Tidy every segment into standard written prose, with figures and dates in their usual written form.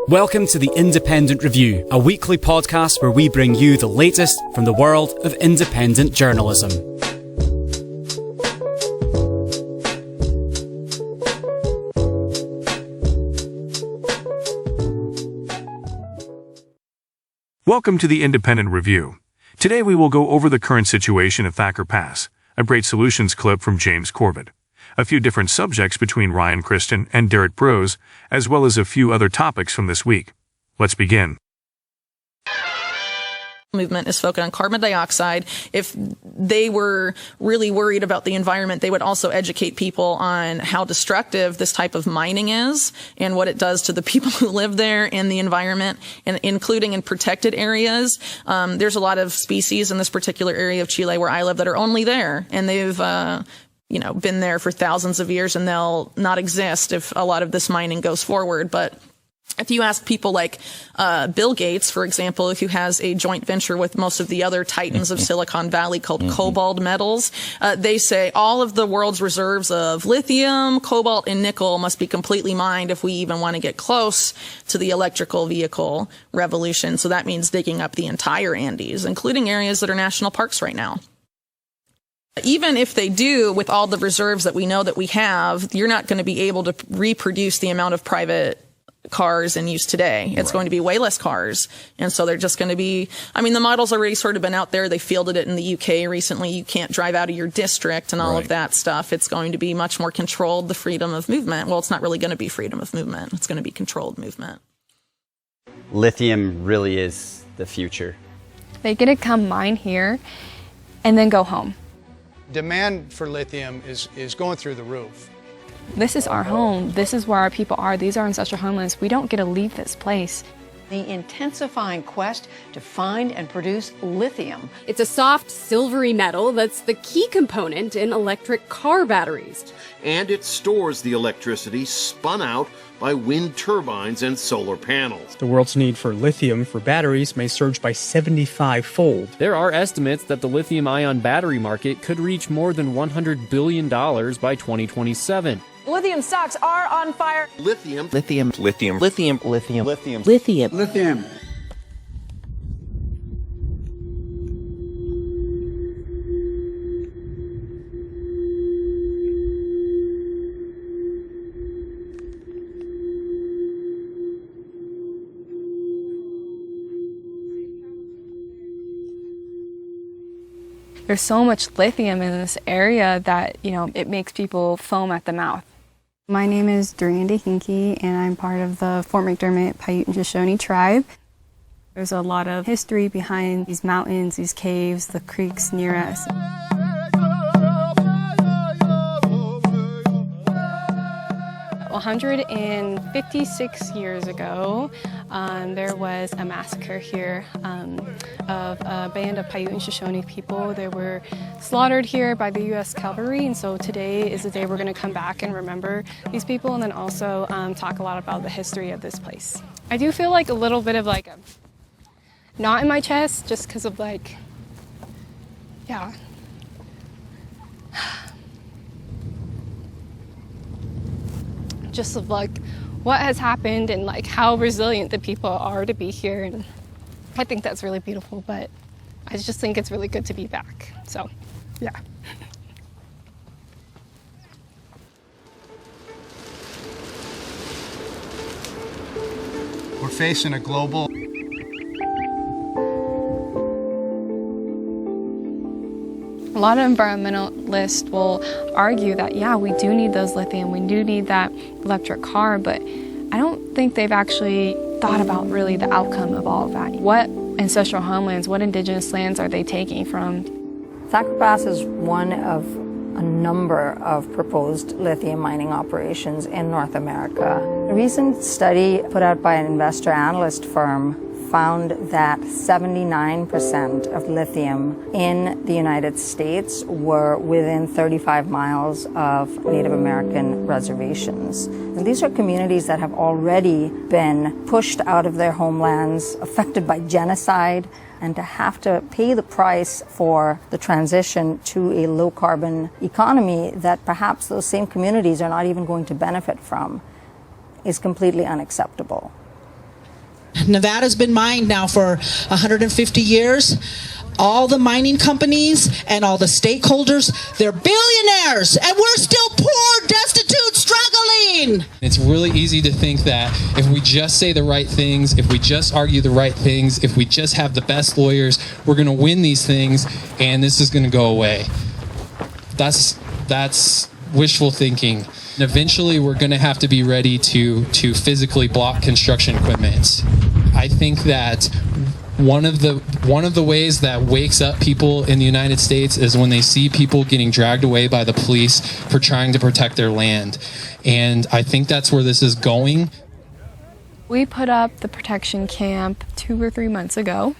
Welcome to The Independent Review, a weekly podcast where we bring you the latest from the world of independent journalism. Welcome to The Independent Review. Today we will go over the current situation of Thacker Pass, a great solutions clip from James Corbett, a few different subjects between Ryan Cristián and Derrick Broze, as well as a few other topics from this week. Let's begin. Movement is focused on carbon dioxide. If they were really worried about the environment, they would also educate people on how destructive this type of mining is and what it does to the people who live there and the environment, and including in protected areas. There's a lot of species in this particular area of Chile where I live that are only there, and they've been there for thousands of years, and they'll not exist if a lot of this mining goes forward. But if you ask people like Bill Gates, for example, who has a joint venture with most of the other titans of Silicon Valley called Cobalt Metals, they say all of the world's reserves of lithium, cobalt, and nickel must be completely mined if we even want to get close to the electrical vehicle revolution. So that means digging up the entire Andes, including areas that are national parks right now. Even if they do, with all the reserves that we know that we have, you're not going to be able to reproduce the amount of private cars in use today. It's going to be way less cars. And so they're just going to be, the model's already sort of been out there. They fielded it in the UK recently. You can't drive out of your district and all of that stuff. It's going to be much more controlled, the freedom of movement. Well, it's not really going to be freedom of movement. It's going to be controlled movement. Lithium really is the future. They get to come mine here and then go home. Demand for lithium is going through the roof. This is our home. This is where our people are. These are ancestral homelands. We don't get to leave this place. The intensifying quest to find and produce lithium. It's a soft, silvery metal that's the key component in electric car batteries. And it stores the electricity spun out by wind turbines and solar panels. The world's need for lithium for batteries may surge by 75-fold. There are estimates that the lithium-ion battery market could reach more than $100 billion by 2027. Lithium stocks are on fire. Lithium. Lithium. Lithium. Lithium. Lithium. Lithium. Lithium. Lithium. There's so much lithium in this area that, it makes people foam at the mouth. My name is Dore, and I'm part of the Fort McDermott Paiute and Shoshone tribe. There's a lot of history behind these mountains, these caves, the creeks near us. 156 years ago, there was a massacre here of a band of Paiute and Shoshone people. They were slaughtered here by the U.S. Cavalry, and so today is the day we're going to come back and remember these people, and then also talk a lot about the history of this place. I do feel like a little bit of like a knot in my chest, just because of just of what has happened and how resilient the people are to be here. And I think that's really beautiful, but I just think it's really good to be back. So, yeah. We're facing a global A lot of environmentalists will argue that, we do need those lithium, we do need that electric car, but I don't think they've actually thought about really the outcome of all of that. What ancestral homelands, what indigenous lands are they taking from? Thacker Pass is one of a number of proposed lithium mining operations in North America. A recent study put out by an investor analyst firm found that 79% of lithium in the United States were within 35 miles of Native American reservations. And these are communities that have already been pushed out of their homelands, affected by genocide, and to have to pay the price for the transition to a low-carbon economy that perhaps those same communities are not even going to benefit from is completely unacceptable. Nevada's been mined now for 150 years. All the mining companies and all the stakeholders, they're billionaires, and we're still poor, destitute, struggling. It's really easy to think that if we just say the right things, if we just argue the right things, if we just have the best lawyers, we're going to win these things and this is going to go away. That's wishful thinking. And eventually we're going to have to be ready to physically block construction equipment. I think that one of the ways that wakes up people in the United States is when they see people getting dragged away by the police for trying to protect their land. And I think that's where this is going. We put up the protection camp 2 or 3 months ago.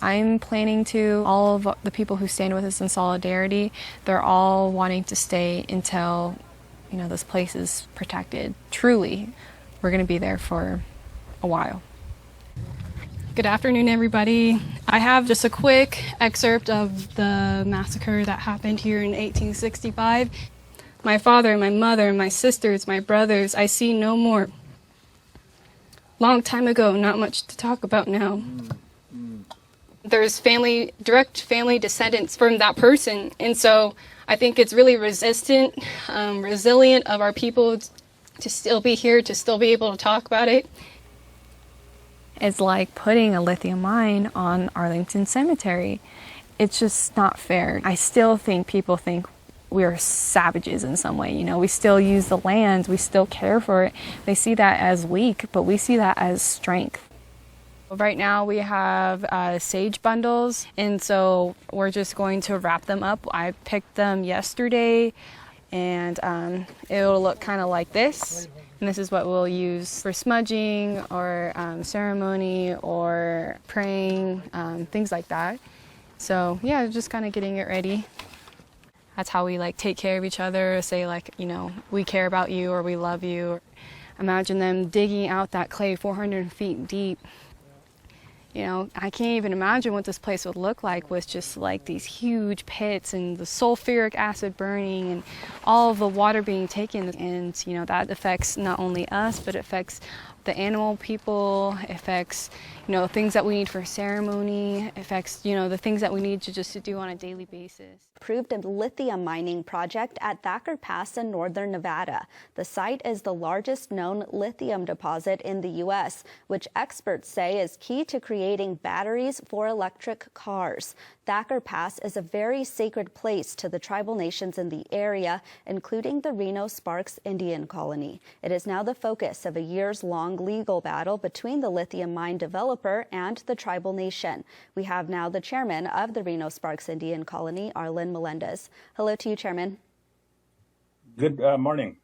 I'm planning to, all of the people who stand with us in solidarity, they're all wanting to stay until, this place is protected. Truly, we're going to be there for a while. Good afternoon, everybody. I have just a quick excerpt of the massacre that happened here in 1865. My father, my mother, my sisters, my brothers, I see no more. Long time ago, not much to talk about now. There's direct family descendants from that person, and so I think it's really resilient of our people to still be here, to still be able to talk about it. It's like putting a lithium mine on Arlington Cemetery. It's just not fair. I still think people think we're savages in some way. We still use the land, we still care for it. They see that as weak, but we see that as strength. Right now we have sage bundles, and so we're just going to wrap them up. I picked them yesterday, and it'll look kind of like this. And this is what we'll use for smudging or ceremony or praying, things like that. So yeah, just kind of getting it ready. That's how we take care of each other, say we care about you or we love you. Imagine them digging out that clay 400 feet deep. I can't even imagine what this place would look like with just these huge pits and the sulfuric acid burning and all of the water being taken. And, that affects not only us, but it affects the animal people, it affects, things that we need for ceremony, it affects, the things that we need to do on a daily basis. Approved a lithium mining project at Thacker Pass in northern Nevada. The site is the largest known lithium deposit in the U.S., which experts say is key to creating batteries for electric cars. Thacker Pass is a very sacred place to the tribal nations in the area, including the Reno Sparks Indian Colony. It is now the focus of a years-long legal battle between the lithium mine developer and the tribal nation. We have now the chairman of the Reno Sparks Indian Colony, Arlen Melendez. Hello to you, Chairman. Good morning.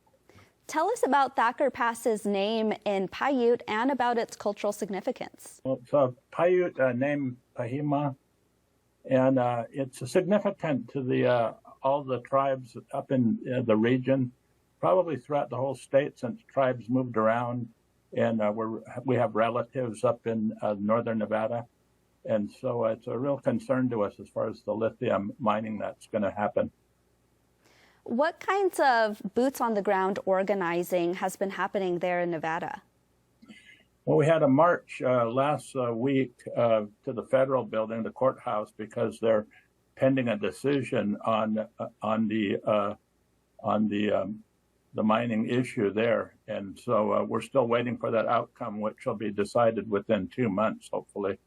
Tell us about Thacker Pass's name in Paiute and about its cultural significance. Well, it's a Paiute name, Pahima, and it's significant to the all the tribes up in the region, probably throughout the whole state since tribes moved around, and we have relatives up in northern Nevada, and so it's a real concern to us as far as the lithium mining that's going to happen. What kinds of boots on the ground organizing has been happening there in Nevada? Well, we had a march last week to the federal building, the courthouse, because they're pending a decision on the mining issue there, and so we're still waiting for that outcome, which will be decided within 2 months, hopefully.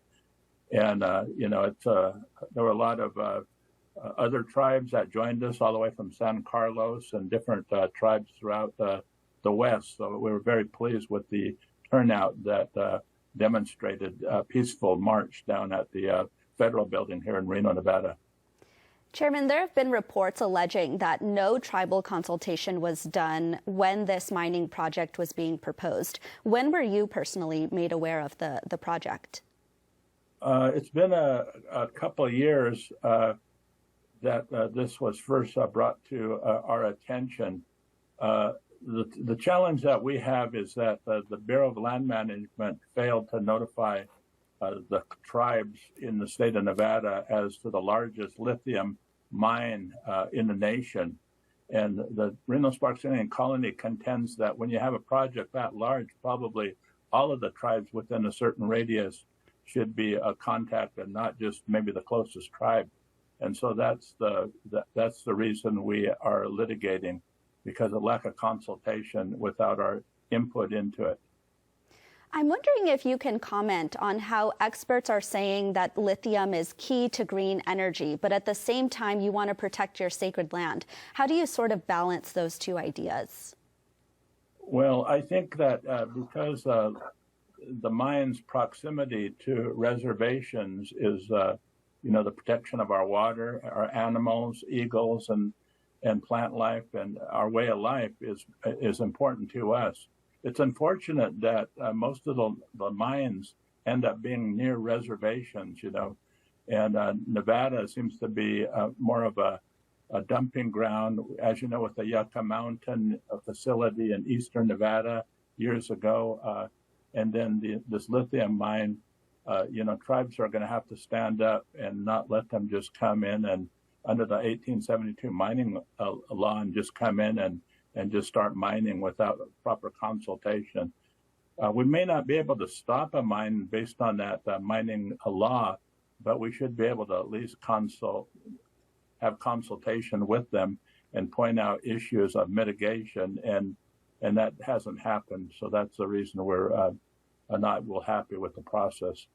And there were a lot of other tribes that joined us all the way from San Carlos and different tribes throughout the West. So we were very pleased with the turnout that demonstrated a peaceful march down at the federal building here in Reno, Nevada. Chairman, there have been reports alleging that no tribal consultation was done when this mining project was being proposed. When were you personally made aware of the project? It's been a couple of years that this was first brought to our attention. The challenge that we have is that the Bureau of Land Management failed to notify the tribes in the state of Nevada as to the largest lithium mine in the nation. And the Reno Sparks Indian Colony contends that when you have a project that large, probably all of the tribes within a certain radius should be contacted, not just maybe the closest tribe. And so that's the reason we are litigating, because of lack of consultation without our input into it. I'm wondering if you can comment on how experts are saying that lithium is key to green energy, but at the same time you want to protect your sacred land. How do you sort of balance those two ideas? Well, I think that because the mine's proximity to reservations is, the protection of our water, our animals, eagles, and plant life, and our way of life is important to us. It's unfortunate that most of the mines end up being near reservations, and Nevada seems to be more of a dumping ground, as you know, with the Yucca Mountain facility in eastern Nevada years ago, and then this lithium mine. Tribes are going to have to stand up and not let them just come in and under the 1872 mining law and just come in and just start mining without proper consultation. We may not be able to stop a mine based on that mining law, but we should be able to at least have consultation with them and point out issues of mitigation, and that hasn't happened. So that's the reason we're not real happy with the process.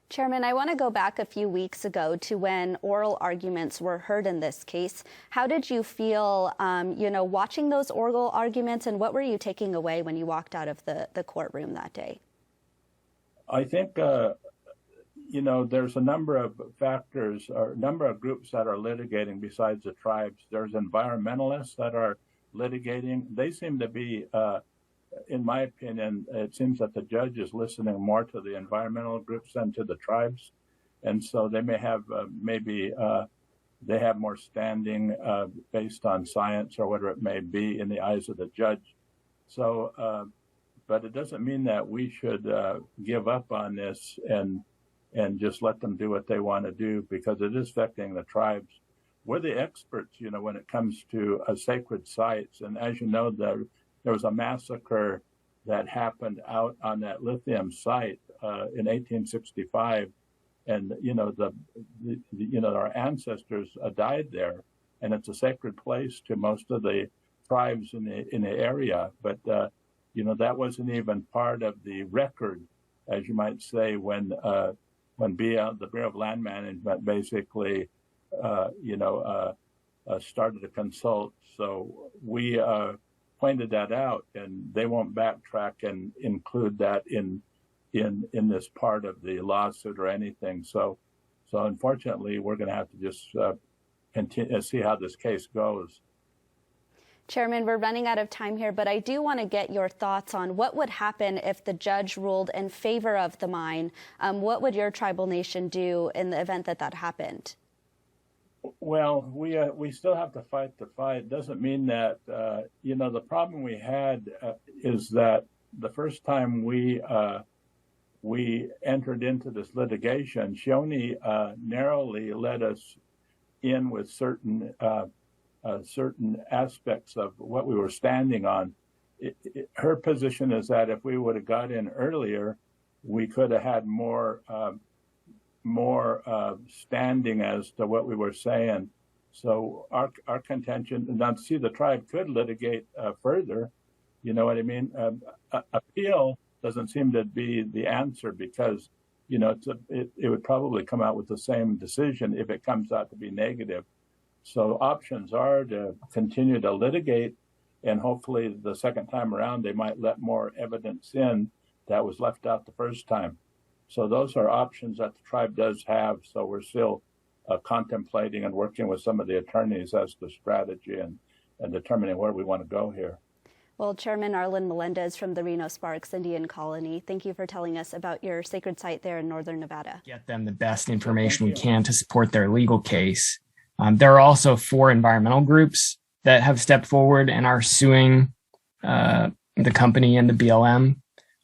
Chairman, I want to go back a few weeks ago to when oral arguments were heard in this case. How did you feel, watching those oral arguments, and what were you taking away when you walked out of the courtroom that day? I think, there's a number of factors, or a number of groups that are litigating besides the tribes. There's environmentalists that are litigating. They seem to be in my opinion, it seems that the judge is listening more to the environmental groups than to the tribes. And so they may have, they have more standing based on science or whatever it may be in the eyes of the judge. So, but it doesn't mean that we should give up on this and just let them do what they want to do, because it is affecting the tribes. We're the experts, when it comes to sacred sites. And as you know, there was a massacre that happened out on that lithium site in 1865, and our ancestors died there, and it's a sacred place to most of the tribes in the area. But that wasn't even part of the record, as you might say, when the Bureau of Land Management basically started to consult. So we pointed that out, and they won't backtrack and include that in this part of the lawsuit or anything. So unfortunately, we're going to have to just continue see how this case goes. Chairman, we're running out of time here, but I do want to get your thoughts on what would happen if the judge ruled in favor of the mine. What would your tribal nation do in the event that happened? Well, we still have to fight the fight. Doesn't mean that, the problem we had is that the first time we entered into this litigation, she only narrowly let us in with certain aspects of what we were standing on. Her position is that if we would have got in earlier, we could have had more standing as to what we were saying. So our contention, now to see the tribe could litigate further, you know what I mean? Appeal doesn't seem to be the answer, because, it would probably come out with the same decision if it comes out to be negative. So options are to continue to litigate, and hopefully the second time around they might let more evidence in that was left out the first time. So those are options that the tribe does have. So we're still contemplating and working with some of the attorneys as to strategy and determining where we want to go here. Well, Chairman Arlen Melendez from the Reno Sparks Indian Colony, thank you for telling us about your sacred site there in northern Nevada. Get them the best information we can to support their legal case. There are also 4 environmental groups that have stepped forward and are suing the company and the BLM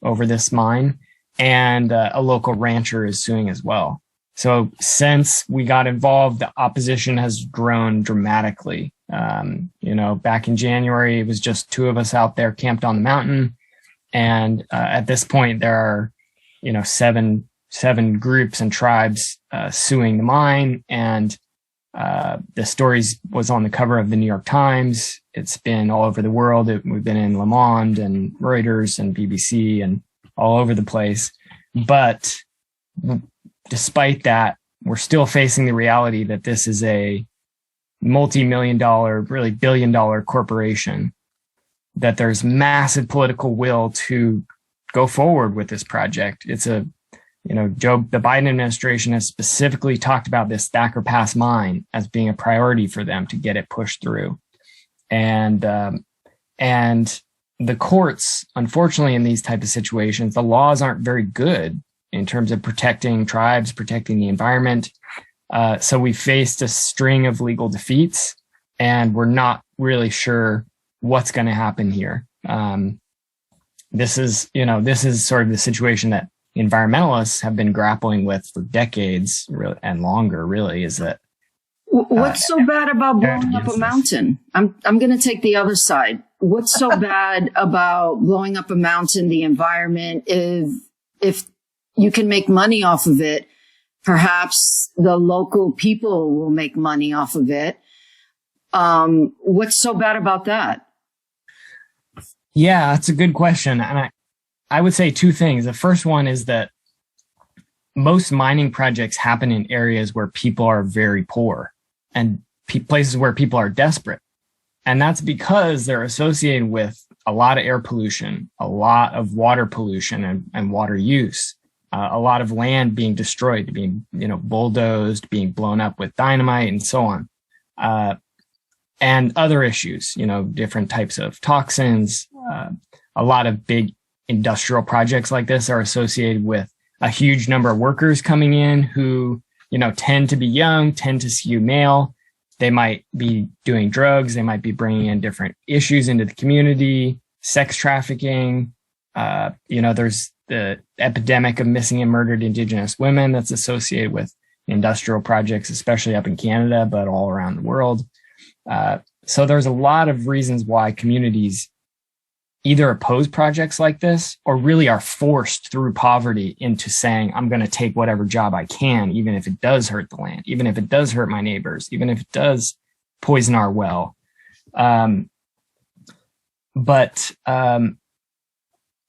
over this mine. And a local rancher is suing as well. So since we got involved, the opposition has grown dramatically. Back in January, it was just 2 of us out there camped on the mountain. And at this point, there are, seven groups and tribes suing the mine. And the story was on the cover of the New York Times. It's been all over the world. We've been in Le Monde and Reuters and BBC and all over the place. But despite that, we're still facing the reality that this is a multi-million-dollar, really billion-dollar corporation, that there's massive political will to go forward with this project. It's the Biden administration has specifically talked about this Thacker Pass mine as being a priority for them to get it pushed through. And the courts, unfortunately, in these type of situations, the laws aren't very good in terms of protecting tribes, protecting the environment. So we faced a string of legal defeats, and we're not really sure what's going to happen here. This is sort of the situation that environmentalists have been grappling with for decades and longer, really, is that. What's so bad about blowing up a mountain? I'm going to take the other side. What's so bad about blowing up a mountain, the environment? If you can make money off of it, perhaps the local people will make money off of it. What's so bad about that? Yeah, that's a good question. And I would say two things. The first one is that most mining projects happen in areas where people are very poor and places where people are desperate. And that's because they're associated with a lot of air pollution, a lot of water pollution and water use, a lot of land being destroyed, being, bulldozed, being blown up with dynamite and so on. And other issues, different types of toxins. A lot of big industrial projects like this are associated with a huge number of workers coming in who, tend to be young, tend to skew male. They might be doing drugs. They might be bringing in different issues into the community, sex trafficking. There's the epidemic of missing and murdered Indigenous women that's associated with industrial projects, especially up in Canada, but all around the world. So there's a lot of reasons why communities either oppose projects like this or really are forced through poverty into saying, I'm going to take whatever job I can, even if it does hurt the land, even if it does hurt my neighbors, even if it does poison our well. But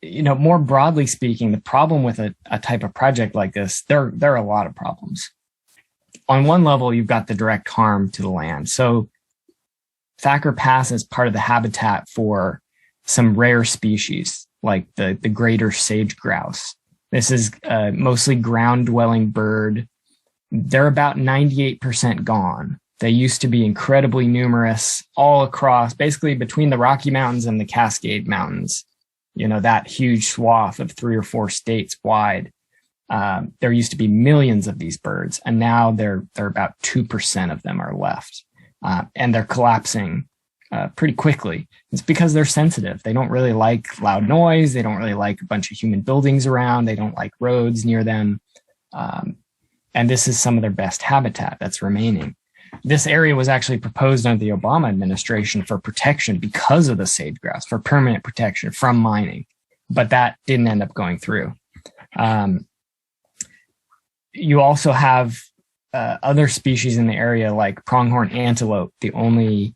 more broadly speaking, the problem with a type of project like this, there are a lot of problems. On one level, you've got the direct harm to the land. So Thacker Pass is part of the habitat for some rare species like the greater sage grouse. This is mostly ground-dwelling bird. They're about 98% gone. They used to be incredibly numerous all across, basically between the Rocky Mountains and the Cascade Mountains. That huge swath of 3 or 4 states wide. There used to be millions of these birds, and now they're about 2% of them are left. And they're collapsing pretty quickly. It's because they're sensitive. They don't really like loud noise. They don't really like a bunch of human buildings around. They don't like roads near them. And this is some of their best habitat that's remaining. This area was actually proposed under the Obama administration for protection because of the sage grouse, for permanent protection from mining. But that didn't end up going through. You also have other species in the area like pronghorn antelope, the only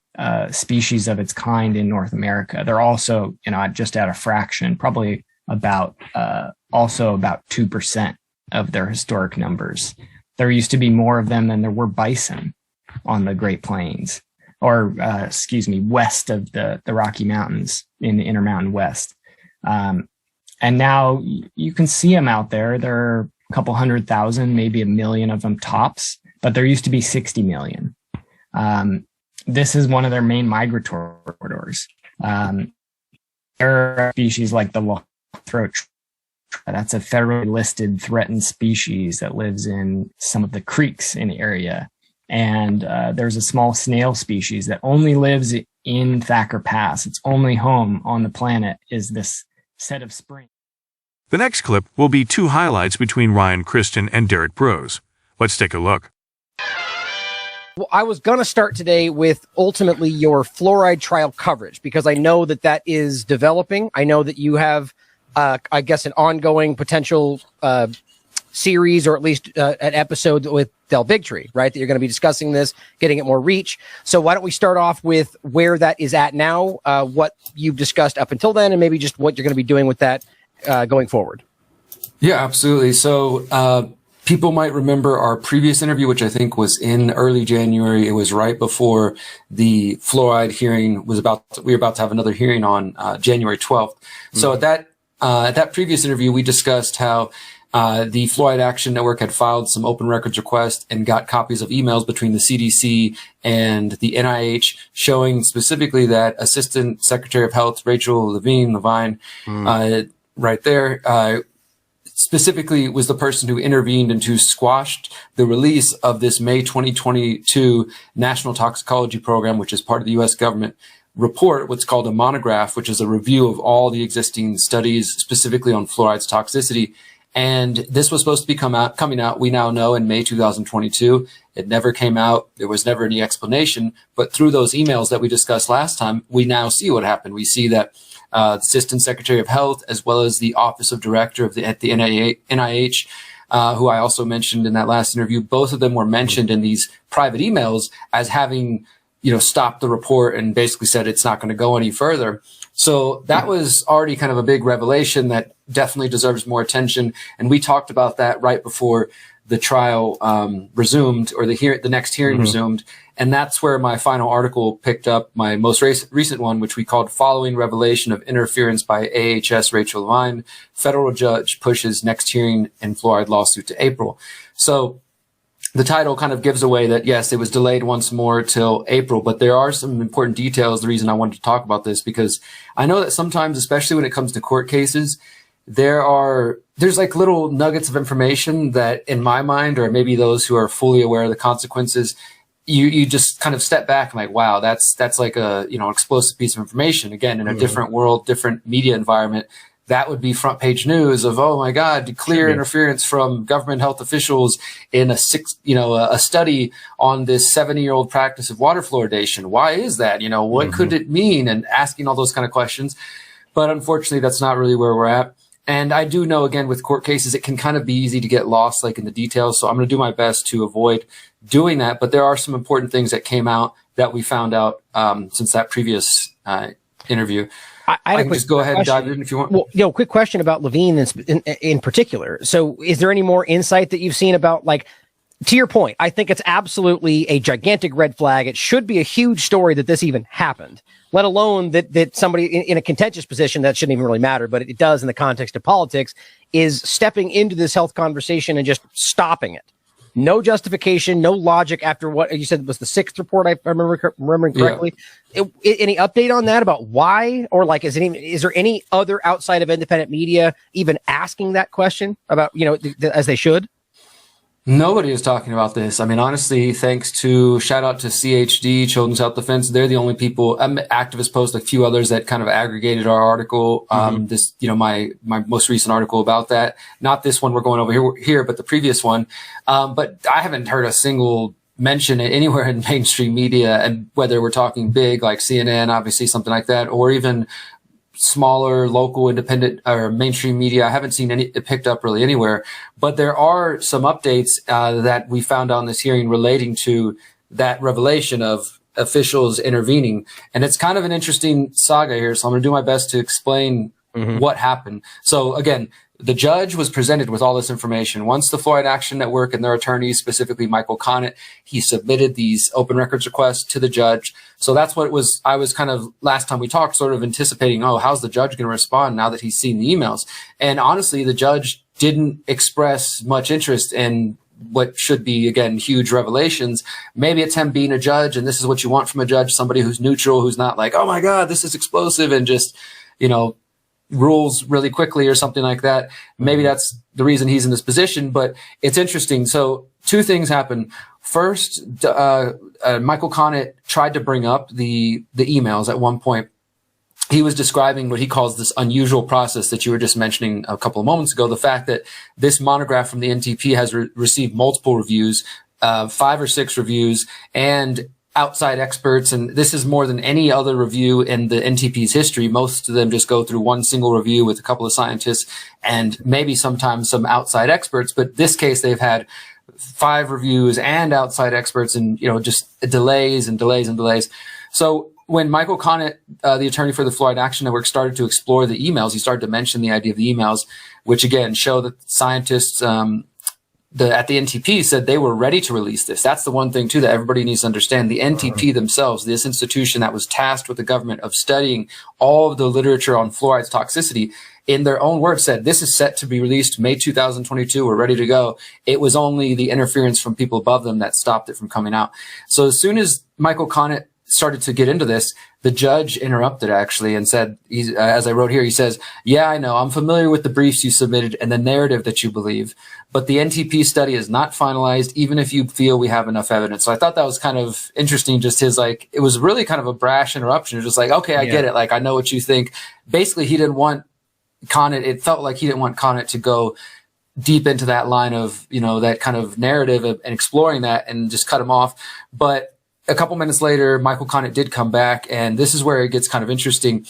species of its kind in North America. They're also, just at a fraction, probably about 2% of their historic numbers. There used to be more of them than there were bison on the Great Plains, or west of the Rocky Mountains in the Intermountain West. And now you can see them out there. There are a couple 100,000, maybe 1 million of them tops, but there used to be 60 million. This is one of their main migratory corridors. There are species like the long-throat. That's a federally listed threatened species that lives in some of the creeks in the area. And there's a small snail species that only lives in Thacker Pass. Its only home on the planet is this set of springs. The next clip will be 2 highlights between Ryan Cristián and Derrick Broze. Let's take a look. Well, I was going to start today with ultimately your fluoride trial coverage, because I know that is developing. I know that you have I guess, an ongoing potential series, or at least an episode with Del Bigtree, right? That you're going to be discussing this, getting it more reach. So why don't we start off with where that is at now, what you've discussed up until then, and maybe just what you're going to be doing with that going forward. Yeah, absolutely. So people might remember our previous interview, which I think was in early January. It was right before the fluoride hearing we were about to have another hearing on January 12th. So at that previous interview, we discussed how the Fluoride Action Network had filed some open records requests and got copies of emails between the CDC and the NIH showing specifically that Assistant Secretary of Health Rachel Levine, right there, specifically was the person who intervened and who squashed the release of this May 2022 National Toxicology Program, which is part of the U.S. government report, what's called a monograph, which is a review of all the existing studies specifically on fluoride's toxicity. And this was supposed to be coming out, we now know, in May 2022. It never came out. There was never any explanation. But through those emails that we discussed last time, we now see what happened. We see that the Assistant Secretary of Health, as well as the Office of Director at the NIH, who I also mentioned in that last interview, both of them were mentioned in these private emails as having, stopped the report and basically said it's not going to go any further. So that was already kind of a big revelation that definitely deserves more attention. And we talked about that right before the trial resumed, or the next hearing resumed. And that's where my final article picked up, my most recent one, which we called Following Revelation of Interference by AHS Rachel Levine, Federal Judge Pushes Next Hearing in Fluoride Lawsuit to April. So the title kind of gives away that, yes, it was delayed once more till April, but there are some important details. The reason I wanted to talk about this, because I know that sometimes, especially when it comes to court cases, there's like little nuggets of information that in my mind, or maybe those who are fully aware of the consequences, you just kind of step back and like, wow, that's like a, explosive piece of information. Again, in a different world, different media environment, that would be front page news of, oh my God, clear interference from government health officials in a study on this 70-year-old practice of water fluoridation. Why is that? What could it mean? And asking all those kind of questions. But unfortunately, that's not really where we're at. And I do know, again, with court cases, it can kind of be easy to get lost, like in the details. So I'm going to do my best to avoid doing that. But there are some important things that came out that we found out since that previous interview. I can just go ahead and dive in if you want. Well, quick question about Levine in particular. So is there any more insight that you've seen about, like, to your point, I think it's absolutely a gigantic red flag. It should be a huge story that this even happened, let alone that somebody in a contentious position, that shouldn't even really matter, but it does in the context of politics, is stepping into this health conversation and just stopping it. No justification, no logic after what you said was the sixth report, if I remembering correctly. Yeah. Any update on that about why? Or like, is there any other outside of independent media even asking that question about, as they should? Nobody is talking about this. I mean, honestly, shout out to CHD, Children's Health Defense. They're the only people, activist post, a few others that kind of aggregated our article. My most recent article about that, not this one we're going over here, but the previous one. But I haven't heard a single mention it anywhere in mainstream media, and whether we're talking big like CNN, obviously something like that, or even smaller local independent or mainstream media. I haven't seen it picked up really anywhere, but there are some updates that we found on this hearing relating to that revelation of officials intervening. And it's kind of an interesting saga here. So I'm going to do my best to explain what happened. So again, the judge was presented with all this information. Once the Fluoride Action Network and their attorneys, specifically Michael Connett, he submitted these open records requests to the judge. So that's what it was. I was kind of, last time we talked, sort of anticipating, how's the judge going to respond now that he's seen the emails? And honestly, the judge didn't express much interest in what should be, again, huge revelations. Maybe it's him being a judge, and this is what you want from a judge, somebody who's neutral, who's not like, oh my God, this is explosive, and just, rules really quickly or something like that. Maybe that's the reason he's in this position, but it's interesting. So two things happen. First, Michael Connett tried to bring up the emails at one point. He was describing what he calls this unusual process that you were just mentioning a couple of moments ago. The fact that this monograph from the NTP has received multiple reviews, 5 or 6 reviews, and outside experts, and this is more than any other review in the NTP's history. Most of them just go through one single review with a couple of scientists and maybe sometimes some outside experts. But this case, they've had 5 reviews and outside experts, and just delays and delays and delays. So when Michael Connett, the attorney for the Fluoride Action Network, started to explore the emails, he started to mention the idea of the emails, which again show that scientists at the NTP said they were ready to release this. That's the one thing, too, that everybody needs to understand. The NTP themselves, this institution that was tasked with the government of studying all of the literature on fluoride's toxicity, in their own words said, this is set to be released May 2022. We're ready to go. It was only the interference from people above them that stopped it from coming out. So as soon as Michael Connett started to get into this, the judge interrupted actually and said, as I wrote here, he says, yeah, I know, I'm familiar with the briefs you submitted and the narrative that you believe, but the NTP study is not finalized, even if you feel we have enough evidence. So I thought that was kind of interesting, just his, like, it was really kind of a brash interruption. It was just like, okay, I get it. Like, I know what you think. Basically, he didn't want Connett, it felt like he didn't want Connett to go deep into that line of, that kind of narrative and exploring that and just cut him off. But a couple minutes later, Michael Connett did come back, and this is where it gets kind of interesting.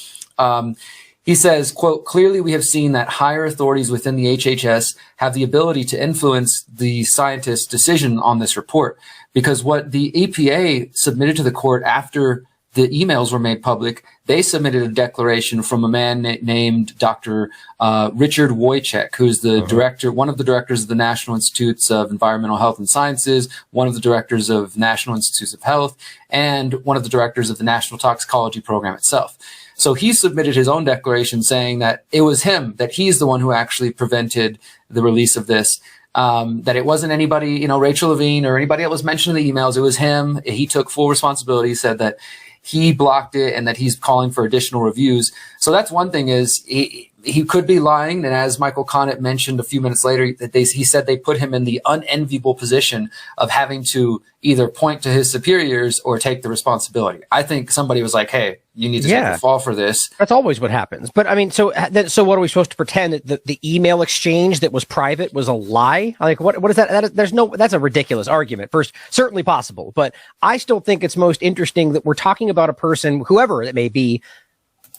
He says, quote, clearly we have seen that higher authorities within the HHS have the ability to influence the scientist's decision on this report, because what the EPA submitted to the court after the emails were made public, they submitted a declaration from a man named Dr. Richard Wojcik, who's the director, one of the directors of the National Institutes of Environmental Health and Sciences, one of the directors of National Institutes of Health, and one of the directors of the National Toxicology Program itself. So he submitted his own declaration saying that it was him, that he's the one who actually prevented the release of this. That it wasn't anybody, Rachel Levine or anybody that was mentioned in the emails. It was him. He took full responsibility, said that he blocked it and that he's calling for additional reviews. So that's one thing, is he could be lying. And as Michael Connett mentioned a few minutes later, that he said they put him in the unenviable position of having to either point to his superiors or take the responsibility. I think somebody was like, hey, you need to take the fall for this. That's always what happens. But I mean, so what are we supposed to pretend that the email exchange that was private was a lie? Like, what is that? That's a ridiculous argument. First, certainly possible, but I still think it's most interesting that we're talking about a person, whoever it may be,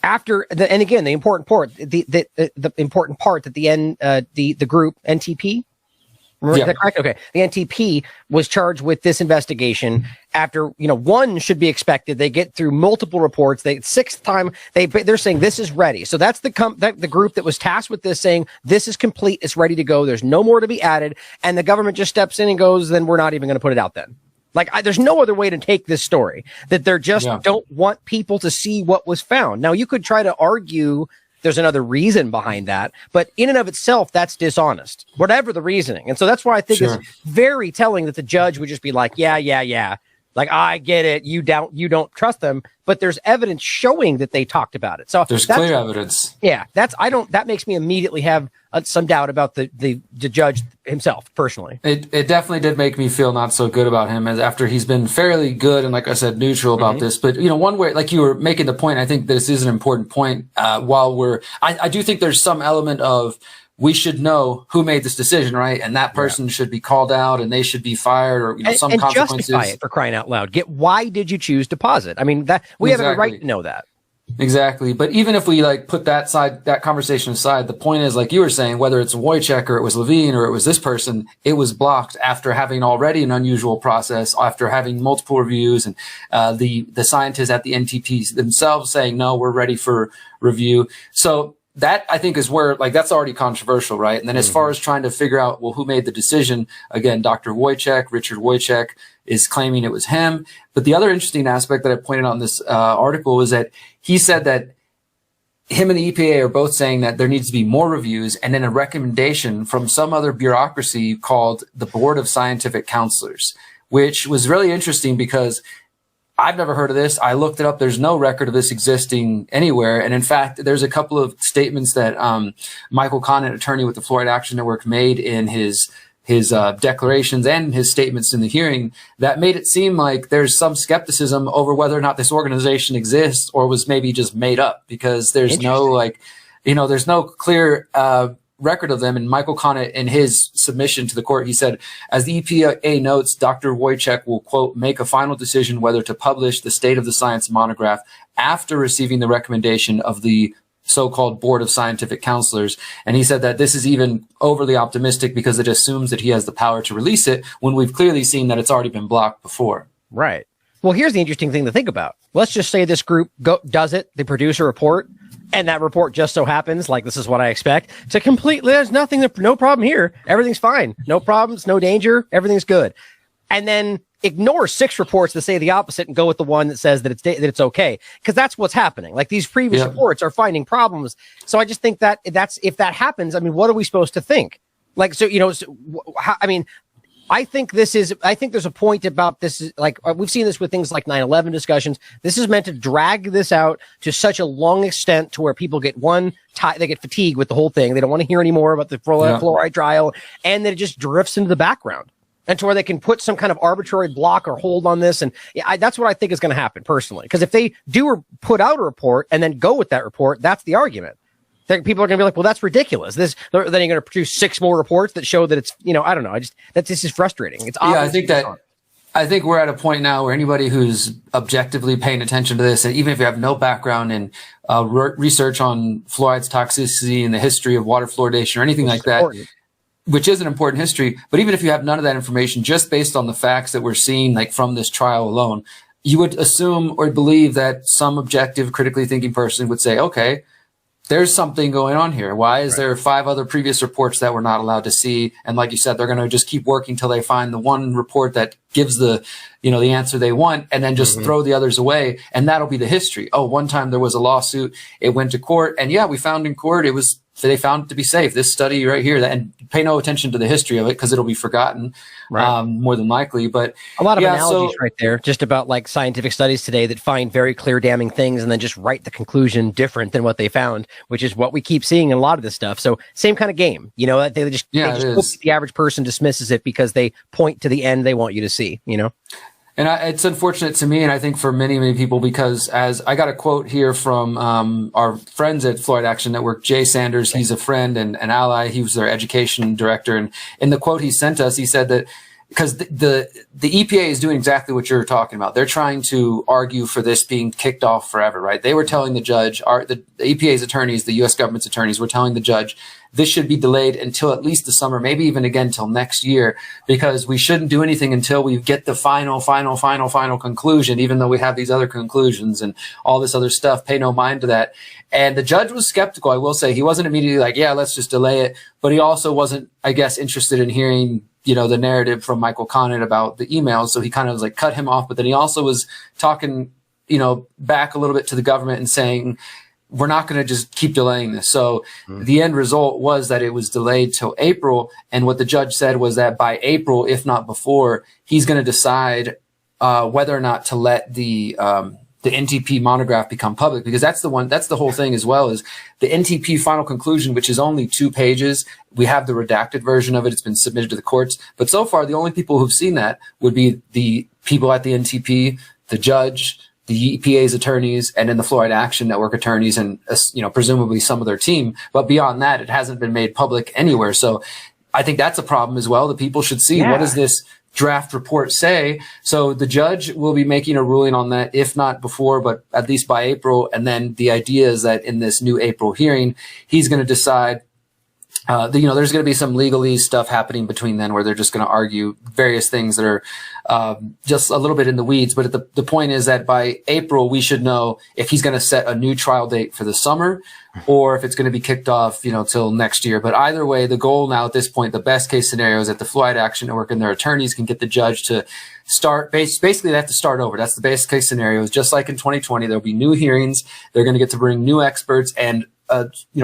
and again, the important part, the important part that the group NTP, is that correct? Okay. The NTP was charged with this investigation after, one should be expected. They get through multiple reports. Sixth time they're saying this is ready. So that's the group that was tasked with this, saying this is complete. It's ready to go. There's no more to be added. And the government just steps in and goes, then we're not even going to put it out then. Like, there's no other way to take this story, that they're just don't want people to see what was found. Now, you could try to argue there's another reason behind that, but in and of itself, that's dishonest, whatever the reasoning. And so that's why I think it's very telling that the judge would just be like, yeah. Like, I get it. You don't trust them, but there's evidence showing that they talked about it. So there's clear evidence. Yeah. That makes me immediately have some doubt about the judge himself personally. It definitely did make me feel not so good about him, as after he's been fairly good and, like I said, neutral about this. But, one way, like you were making the point, I think this is an important point. I do think there's some element of, we should know who made this decision, right? And that person should be called out and they should be fired, or some consequences. Justify it, for crying out loud. Why did you choose deposit? I mean, that we have a right to know that. Exactly. But even if we put that conversation aside, the point is, like you were saying, whether it's Wojcik or it was Levine or it was this person, it was blocked after having already an unusual process, after having multiple reviews, and the scientists at the NTP themselves saying, no, we're ready for review. So that, I think, is where, that's already controversial, right? And then as far as trying to figure out, well, who made the decision, again, Dr. Wojcik, Richard Wojcik, is claiming it was him. But the other interesting aspect that I pointed out in this article was that he said that him and the EPA are both saying that there needs to be more reviews, and then a recommendation from some other bureaucracy called the Board of Scientific Counselors, which was really interesting because I've never heard of this. I looked it up. There's no record of this existing anywhere. And in fact, there's a couple of statements that Michael Connett, attorney with the Fluoride Action Network, made in his declarations and his statements in the hearing that made it seem like there's some skepticism over whether or not this organization exists or was maybe just made up, because there's no there's no clear record of them. And Michael Connett, in his submission to the court, he said, as the EPA notes, Dr. Wojcik will, quote, make a final decision whether to publish the State of the Science monograph after receiving the recommendation of the so-called Board of Scientific Counselors. And he said that this is even overly optimistic because it assumes that he has the power to release it when we've clearly seen that it's already been blocked before. Right. Well, here's the interesting thing to think about. Let's just say this group does it. They produce a report, and that report just so happens, like this is what I expect, to completely, there's nothing, no problem here. Everything's fine. No problems, no danger. Everything's good. And then ignore 6 reports that say the opposite and go with the one that says that it's okay. Because that's what's happening. Like these previous reports are finding problems. So I just think that if that happens, I mean, what are we supposed to think? Like, so, you know, I think there's a point about this. Like we've seen this with things like 9/11 discussions. This is meant to drag this out to such a long extent to where people get they get fatigued with the whole thing. They don't want to hear any more about the fluoride trial, and then it just drifts into the background, and to where they can put some kind of arbitrary block or hold on this. And that's what I think is going to happen personally. Because if they do or put out a report and then go with that report, that's the argument. People are going to be like, well, that's ridiculous. Then you're going to produce 6 more reports that show that it's, you know, I don't know. This is frustrating. It's I think we're at a point now where anybody who's objectively paying attention to this, and even if you have no background in research on fluoride's toxicity and the history of water fluoridation or anything like that, which is an important history, but even if you have none of that information, just based on the facts that we're seeing, like from this trial alone, you would assume or believe that some objective, critically thinking person would say, okay, there's something going on here. Why is there 5 other previous reports that we're not allowed to see? And like you said, they're going to just keep working till they find the one report that gives the answer they want, and then just throw the others away. And that'll be the history. Oh, one time there was a lawsuit. It went to court, and we found in court they found it to be safe. This study right here, and pay no attention to the history of it because it'll be forgotten, more than likely. But a lot of analogies right there, just about like scientific studies today that find very clear, damning things and then just write the conclusion different than what they found, which is what we keep seeing in a lot of this stuff. So same kind of game, you know, they just hope the average person dismisses it because they point to the end they want you to see, you know. And it's unfortunate to me, and I think for many, many people, because as I got a quote here from our friends at Fluoride Action Network, Jay Sanders, he's a friend and an ally. He was their education director. And in the quote he sent us, he said that because the EPA is doing exactly what you're talking about. They're trying to argue for this being kicked off forever, right? They were telling the judge, the EPA's attorneys, the U.S. government's attorneys were telling the judge, this should be delayed until at least the summer, maybe even again till next year, because we shouldn't do anything until we get the final conclusion, even though we have these other conclusions and all this other stuff. Pay no mind to that. And the judge was skeptical, I will say. He wasn't immediately like, yeah, let's just delay it. But he also wasn't, I guess, interested in hearing, the narrative from Michael Connett about the emails. So he kind of was like cut him off. But then he also was talking, back a little bit to the government and saying, we're not going to just keep delaying this. So the end result was that it was delayed till April. And what the judge said was that by April, if not before, he's going to decide whether or not to let the NTP monograph become public, because that's the whole thing as well, is the NTP final conclusion, which is only 2 pages. We have the redacted version of it. It's been submitted to the courts. But so far, the only people who've seen that would be the people at the NTP, the judge, the EPA's attorneys, and then the Fluoride Action Network attorneys, and presumably some of their team. But beyond that, it hasn't been made public anywhere. So I think that's a problem as well. The people should see, what does this draft report say? So the judge will be making a ruling on that, if not before, but at least by April. And then the idea is that in this new April hearing, he's going to decide. There's going to be some legalese stuff happening between then, where they're just going to argue various things that are just a little bit in the weeds. But the point is that by April, we should know if he's going to set a new trial date for the summer, or if it's going to be kicked off, till next year. But either way, the goal now at this point, the best case scenario, is that the Fluoride Action Network and their attorneys can get the judge to start. Basically, they have to start over. That's the best case scenario. It's just like in 2020, there'll be new hearings. They're going to get to bring new experts, and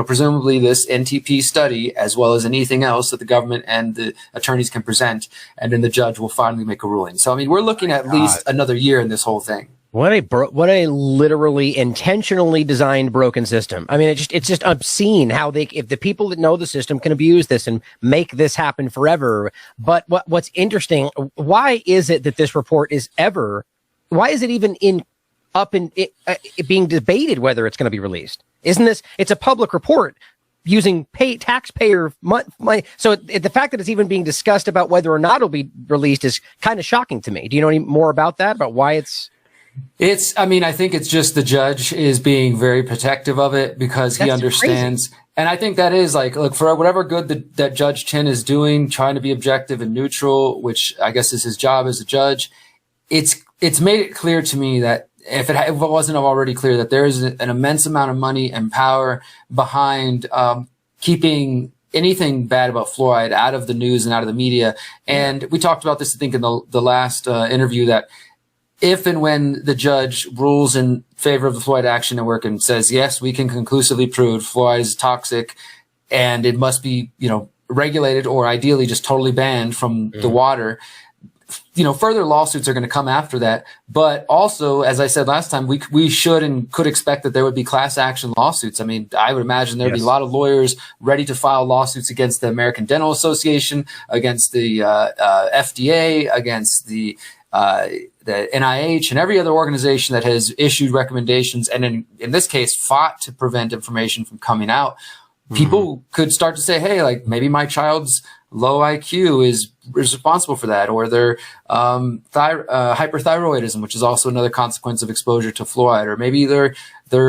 presumably this NTP study, as well as anything else that the government and the attorneys can present, and then the judge will finally make a ruling. So, we're looking at least another year in this whole thing. What a literally intentionally designed broken system. It's just obscene how if the people that know the system can abuse this and make this happen forever. But what's interesting, why is it that this report why is it even being debated whether it's going to be released? It's a public report. using taxpayer money. So the fact that it's even being discussed about whether or not it'll be released is kind of shocking to me. Do you know any more about that, about why I mean, I think it's just the judge is being very protective of it because he understands. Crazy. And I think that is like, look, for whatever good that Judge Chin is doing, trying to be objective and neutral, which I guess is his job as a judge. It's made it clear to me that if it wasn't already clear, that there is an immense amount of money and power behind keeping anything bad about fluoride out of the news and out of the media. And we talked about this, I think, in the last interview, that if and when the judge rules in favor of the Fluoride Action Network and says, yes, we can conclusively prove fluoride is toxic and it must be, regulated or ideally just totally banned from the water, further lawsuits are going to come after that. But also, as I said last time, we should and could expect that there would be class action lawsuits. I mean, I would imagine there'd be a lot of lawyers ready to file lawsuits against the American Dental Association, against the FDA, against the NIH and every other organization that has issued recommendations and in this case fought to prevent information from coming out. People could start to say, hey, like maybe my child's low IQ is responsible for that, or their hyperthyroidism, which is also another consequence of exposure to fluoride, or maybe their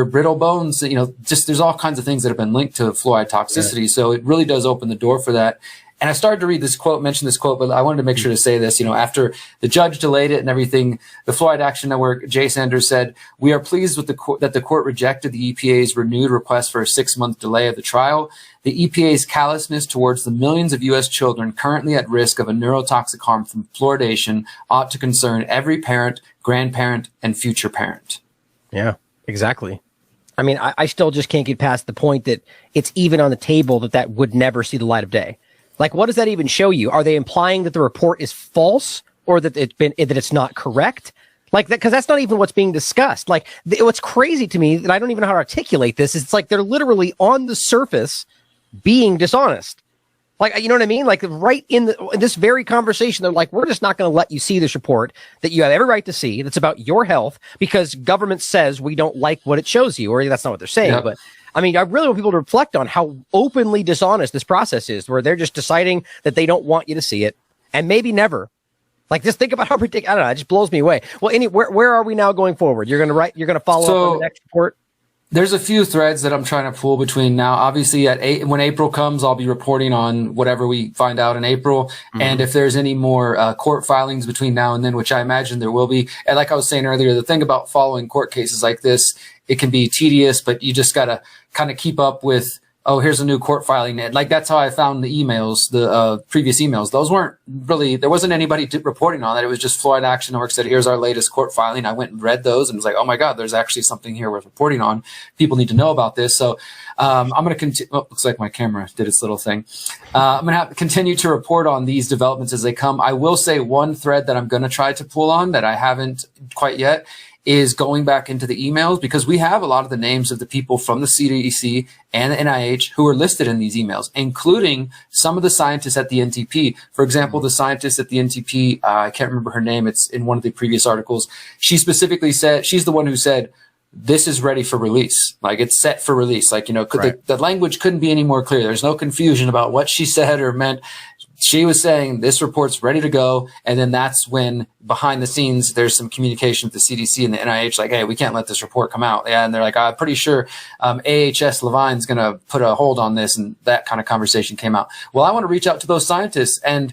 brittle bones. Just there's all kinds of things that have been linked to fluoride toxicity. Yeah. So it really does open the door for that. And I started to read this quote, mention this quote, but I wanted to make sure to say this. After the judge delayed it and everything, the Fluoride Action Network, Jay Sanders said, "We are pleased with that the court rejected the EPA's renewed request for a 6-month delay of the trial. The EPA's callousness towards the millions of U.S. children currently at risk of a neurotoxic harm from fluoridation ought to concern every parent, grandparent, and future parent." Yeah, exactly. I mean, I still just can't get past the point that it's even on the table that would never see the light of day. Like, what does that even show you? Are they implying that the report is false or that it's not correct? Like that, because that's not even what's being discussed. Like, what's crazy to me that I don't even know how to articulate this is it's like they're literally on the surface being dishonest. Like, you know what I mean? Like right in this very conversation, they're like, we're just not going to let you see this report that you have every right to see. That's about your health because government says we don't like what it shows you, or that's not what they're saying, but I mean, I really want people to reflect on how openly dishonest this process is, where they're just deciding that they don't want you to see it, and maybe never. Like, just think about how ridiculous. I don't know. It just blows me away. Well, where are we now going forward? You're going to follow up on the next report? There's a few threads that I'm trying to pull between now. Obviously, when April comes, I'll be reporting on whatever we find out in April. Mm-hmm. And if there's any more court filings between now and then, which I imagine there will be. And like I was saying earlier, the thing about following court cases like this, it can be tedious, but you just got to kind of keep up with, oh, here's a new court filing. And like, that's how I found the emails, the previous emails. Those weren't really, there wasn't anybody reporting on that. It was just Fluoride Action Network said, here's our latest court filing. I went and read those and was like, oh my God, there's actually something here worth reporting on. People need to know about this. So, I'm going to continue. Oh, looks like my camera did its little thing. I'm going to have to continue to report on these developments as they come. I will say one thread that I'm going to try to pull on that I haven't quite yet is going back into the emails, because we have a lot of the names of the people from the CBDC and the NIH who are listed in these emails, including some of the scientists at the NTP. For example, the scientist at the NTP, I can't remember her name. It's in one of the previous articles. She specifically said, she's the one who said, this is ready for release. Like, it's set for release. Like, the language couldn't be any more clear. There's no confusion about what she said or meant. She was saying this report's ready to go. And then that's when behind the scenes, there's some communication with the CDC and the NIH, like, hey, we can't let this report come out. Yeah, and they're like, I'm pretty sure AHS Levine's going to put a hold on this. And that kind of conversation came out. Well, I want to reach out to those scientists, and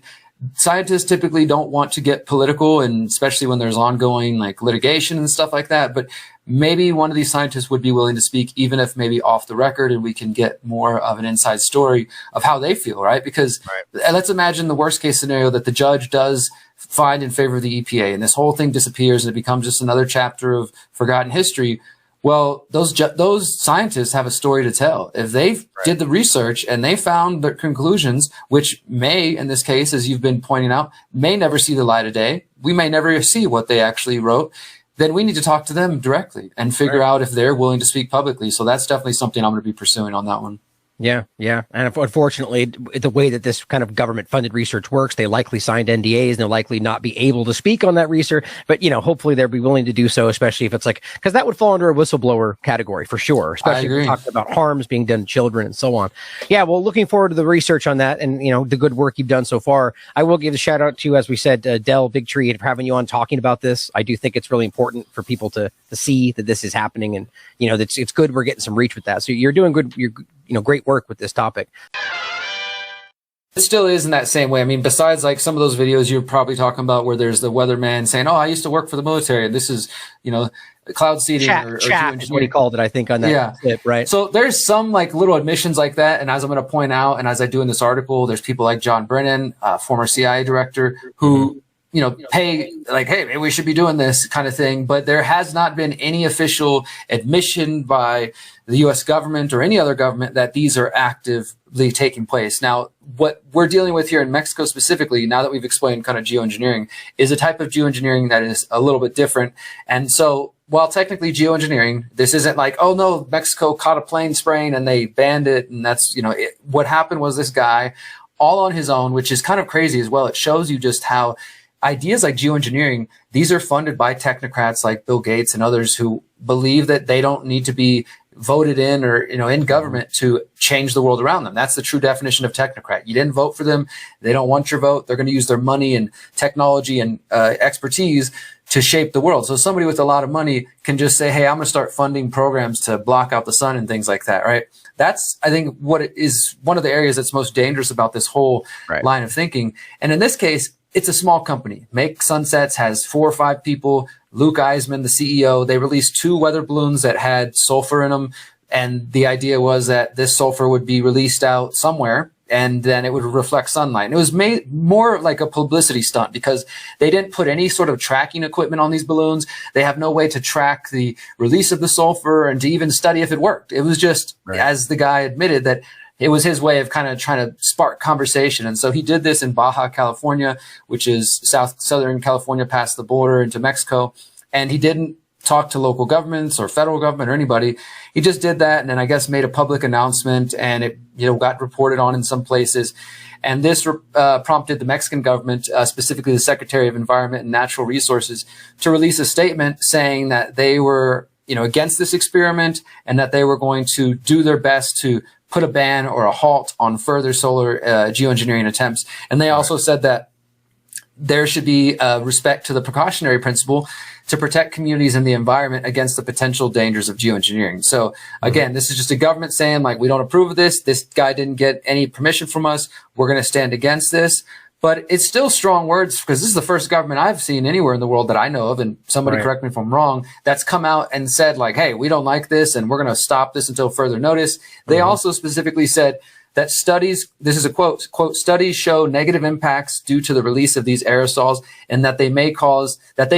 scientists typically don't want to get political, and especially when there's ongoing like litigation and stuff like that. But maybe one of these scientists would be willing to speak, even if maybe off the record, and we can get more of an inside story of how they feel, right? Because let's imagine the worst case scenario that the judge does find in favor of the EPA and this whole thing disappears and it becomes just another chapter of forgotten history. Well, those scientists have a story to tell. If they did the research and they found their conclusions, which may, in this case, as you've been pointing out, may never see the light of day. We may never see what they actually wrote. Then we need to talk to them directly and figure out if they're willing to speak publicly. So that's definitely something I'm going to be pursuing on that one. Yeah, yeah. And unfortunately, the way that this kind of government-funded research works, they likely signed NDAs and they'll likely not be able to speak on that research. But, hopefully they'll be willing to do so, especially if it's because that would fall under a whistleblower category for sure, especially if we're talking about harms being done to children and so on. Yeah, well, looking forward to the research on that and, the good work you've done so far. I will give a shout out to, as we said, Dell, Big Tree, for having you on talking about this. I do think it's really important for people to see that this is happening and, it's good we're getting some reach with that. So you're doing good. Great work with this topic. It still is in that same way. I mean, besides like some of those videos you're probably talking about where there's the weatherman saying, "Oh, I used to work for the military, and this is, cloud seeding or chat is what he called it, I think, on that clip, right? So there's some like little admissions like that, and as I'm going to point out, and as I do in this article, there's people like John Brennan, former CIA director, who pay like, hey, maybe we should be doing this kind of thing. But there has not been any official admission by the U.S. government or any other government that these are actively taking place. Now, what we're dealing with here in Mexico specifically, now that we've explained kind of geoengineering, is a type of geoengineering that is a little bit different. And so while technically geoengineering, this isn't like, oh no, Mexico caught a plane spraying and they banned it. And that's, what happened was this guy all on his own, which is kind of crazy as well. It shows you just how ideas like geoengineering, these are funded by technocrats like Bill Gates and others who believe that they don't need to be voted in or, in government to change the world around them. That's the true definition of technocrat. You didn't vote for them. They don't want your vote. They're going to use their money and technology and expertise to shape the world. So somebody with a lot of money can just say, hey, I'm going to start funding programs to block out the sun and things like that, right? That's, I think, what it is one of the areas that's most dangerous about this whole line of thinking. And in this case, it's a small company. Make Sunsets has 4 or 5 people. Luke Eisman, the CEO, they released 2 weather balloons that had sulfur in them. And the idea was that this sulfur would be released out somewhere and then it would reflect sunlight. And it was made more like a publicity stunt because they didn't put any sort of tracking equipment on these balloons. They have no way to track the release of the sulfur and to even study if it worked. It was just, as the guy admitted, that it was his way of kind of trying to spark conversation. And so he did this in Baja California, which is southern California past the border into Mexico. And he didn't talk to local governments or federal government or anybody. He just did that and then I guess made a public announcement and it, got reported on in some places. And this prompted the Mexican government, specifically the Secretary of Environment and Natural Resources, to release a statement saying that they were, against this experiment and that they were going to do their best to put a ban or a halt on further solar geoengineering attempts. And they also said that there should be respect to the precautionary principle to protect communities and the environment against the potential dangers of geoengineering. So again, this is just a government saying like, we don't approve of this. This guy didn't get any permission from us. We're going to stand against this. But it's still strong words because this is the first government I've seen anywhere in the world that I know of, and somebody correct me if I'm wrong, that's come out and said like, hey, we don't like this and we're going to stop this until further notice. They also specifically said that studies, this is a quote, studies show negative impacts due to the release of these aerosols and that they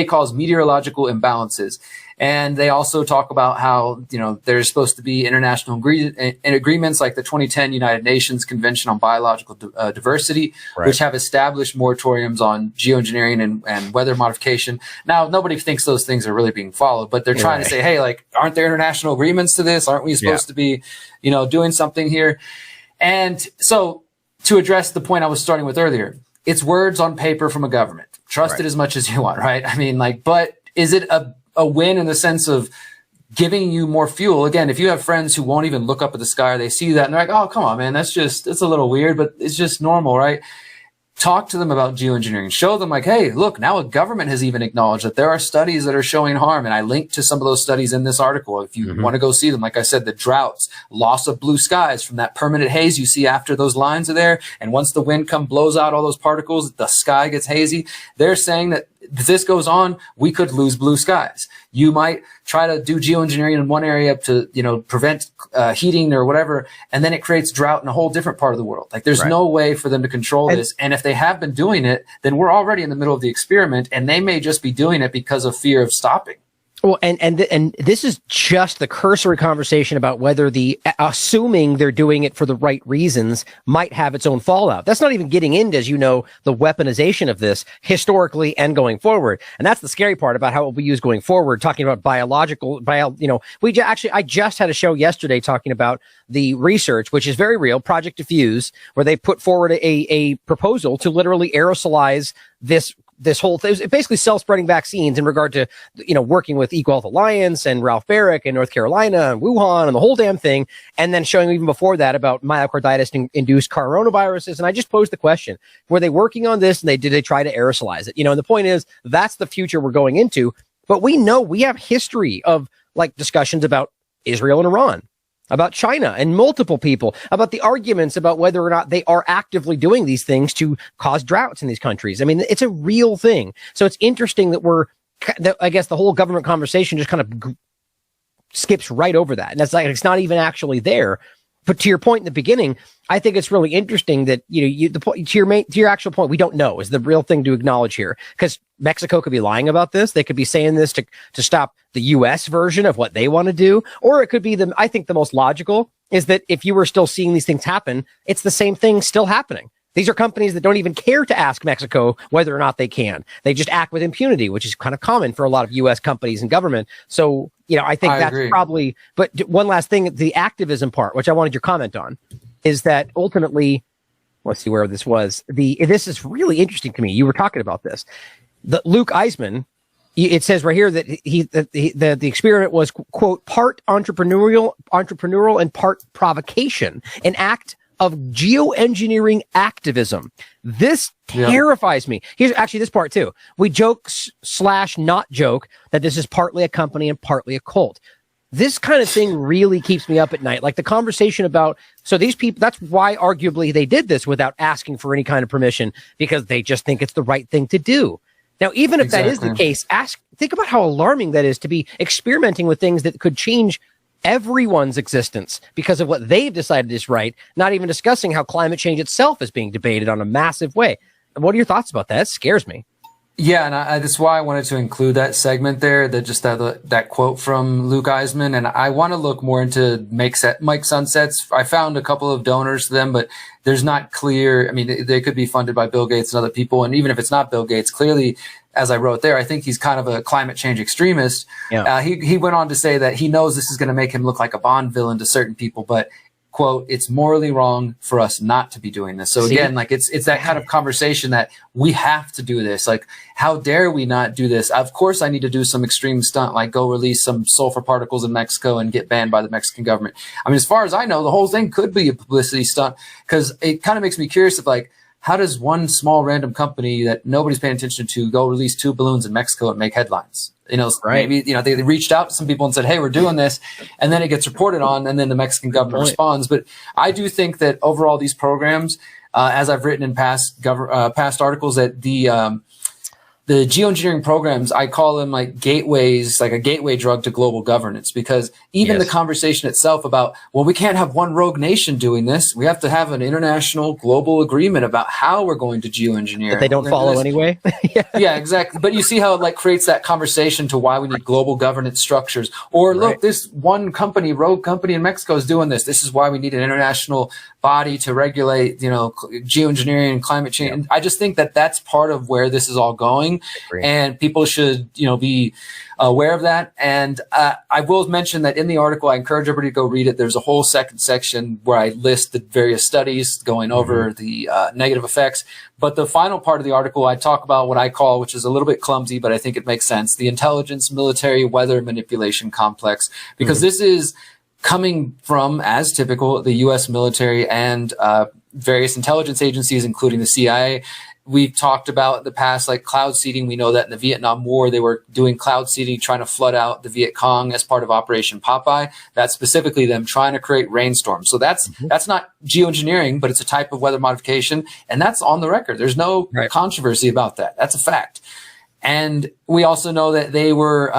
cause meteorological imbalances. And they also talk about how, there's supposed to be international agreements like the 2010 United Nations Convention on Biological Diversity, which have established moratoriums on geoengineering and weather modification. Now, nobody thinks those things are really being followed, but they're trying to say, hey, like, aren't there international agreements to this? Aren't we supposed to be, doing something here? And so to address the point I was starting with earlier, it's words on paper from a government. Trust it as much as you want, right? I mean, like, but is it a win in the sense of giving you more fuel? Again, if you have friends who won't even look up at the sky or they see that and they're like, oh, come on, man, it's a little weird, but it's just normal, right? Talk to them about geoengineering. Show them like, hey, look, now a government has even acknowledged that there are studies that are showing harm. And I linked to some of those studies in this article. If you want to go see them, like I said, the droughts, loss of blue skies from that permanent haze you see after those lines are there. And once the wind blows out all those particles, the sky gets hazy. They're saying that if this goes on, we could lose blue skies. You might try to do geoengineering in one area to, prevent heating or whatever, and then it creates drought in a whole different part of the world. Like there's no way for them to control this. And if they have been doing it, then we're already in the middle of the experiment, and they may just be doing it because of fear of stopping. Well, and this is just the cursory conversation about whether assuming they're doing it for the right reasons might have its own fallout. That's not even getting into, as you know, the weaponization of this historically and going forward. And that's the scary part about how it will be used going forward, talking about I just had a show yesterday talking about the research, which is very real, Project Diffuse, where they put forward a proposal to literally aerosolize this whole thing. It basically self-spreading vaccines in regard to, working with Equal Health Alliance and Ralph Barrick in North Carolina and Wuhan and the whole damn thing. And then showing even before that about myocarditis-induced coronaviruses. And I just posed the question, were they working on this and did they try to aerosolize it? And the point is, that's the future we're going into. But we know we have history of discussions about Israel and Iran, about China and multiple people, about the arguments about whether or not they are actively doing these things to cause droughts in these countries. I mean, it's a real thing. So it's interesting that I guess the whole government conversation just kind of skips right over that. And that's it's not even actually there. But to your point in the beginning, I think it's really interesting that, to your actual point, we don't know is the real thing to acknowledge here, because Mexico could be lying about this. They could be saying this to stop the U.S. version of what they want to do. Or it could be I think the most logical is that if you were still seeing these things happen, it's the same thing still happening. These are companies that don't even care to ask Mexico whether or not they can. They just act with impunity, which is kind of common for a lot of U.S. companies and government. So, I think that's probably, but one last thing, the activism part, which I wanted your comment on, is that ultimately, let's see where this was. This is really interesting to me. You were talking about this. Luke Eisman, it says right here that the experiment was, quote, part entrepreneurial and part provocation, an act of geoengineering activism. This terrifies me. Here's actually this part too. We joke / not joke that this is partly a company and partly a cult. This kind of thing really keeps me up at night. Like the conversation about, so these people, that's why arguably they did this without asking for any kind of permission, because they just think it's the right thing to do. Now, even if that is the case, think about how alarming that is to be experimenting with things that could change everyone's existence because of what they've decided is right, not even discussing how climate change itself is being debated on a massive way. What are your thoughts about that? It scares me. Yeah, and that's why I wanted to include that segment there, that quote from Luke Eisman. And I want to look more into Mike Sunsets. I found a couple of donors to them, but there's not clear. I mean, they could be funded by Bill Gates and other people. And even if it's not Bill Gates, clearly, as I wrote there, I think he's kind of a climate change extremist. Yeah. He went on to say that he knows this is going to make him look like a Bond villain to certain people, but quote, it's morally wrong for us not to be doing this. So again, it's that kind of conversation that we have to do this. Like, how dare we not do this? Of course, I need to do some extreme stunt, like go release some sulfur particles in Mexico and get banned by the Mexican government. I mean, as far as I know, the whole thing could be a publicity stunt, because it kind of makes me curious of how does one small random company that nobody's paying attention to go release 2 balloons in Mexico and make headlines? Maybe, they reached out to some people and said, hey, we're doing this. And then it gets reported on, and then the Mexican government responds. But I do think that overall these programs, as I've written in past articles, that the geoengineering programs, I call them like gateways, like a gateway drug to global governance, because even the conversation itself about, well, we can't have one rogue nation doing this. We have to have an international global agreement about how we're going to geoengineer. That they don't follow anyway. Yeah, exactly. But you see how it creates that conversation to why we need global governance structures. Or look, this one company, rogue company in Mexico is doing this. This is why we need an international body to regulate, geoengineering and climate change. And I just think that that's part of where this is all going. And people should, be aware of that. And I will mention that in the article, I encourage everybody to go read it. There's a whole second section where I list the various studies going over the negative effects. But the final part of the article, I talk about what I call, which is a little bit clumsy, but I think it makes sense, the intelligence, military, weather manipulation complex, because this is coming from, as typical, the U.S. military and various intelligence agencies, including the CIA. We've talked about in the past, cloud seeding. We know that in the Vietnam War, they were doing cloud seeding, trying to flood out the Viet Cong as part of Operation Popeye. That's specifically them trying to create rainstorms. So that's not geoengineering, but it's a type of weather modification. And that's on the record. There's no controversy about that. That's a fact. And we also know that they were,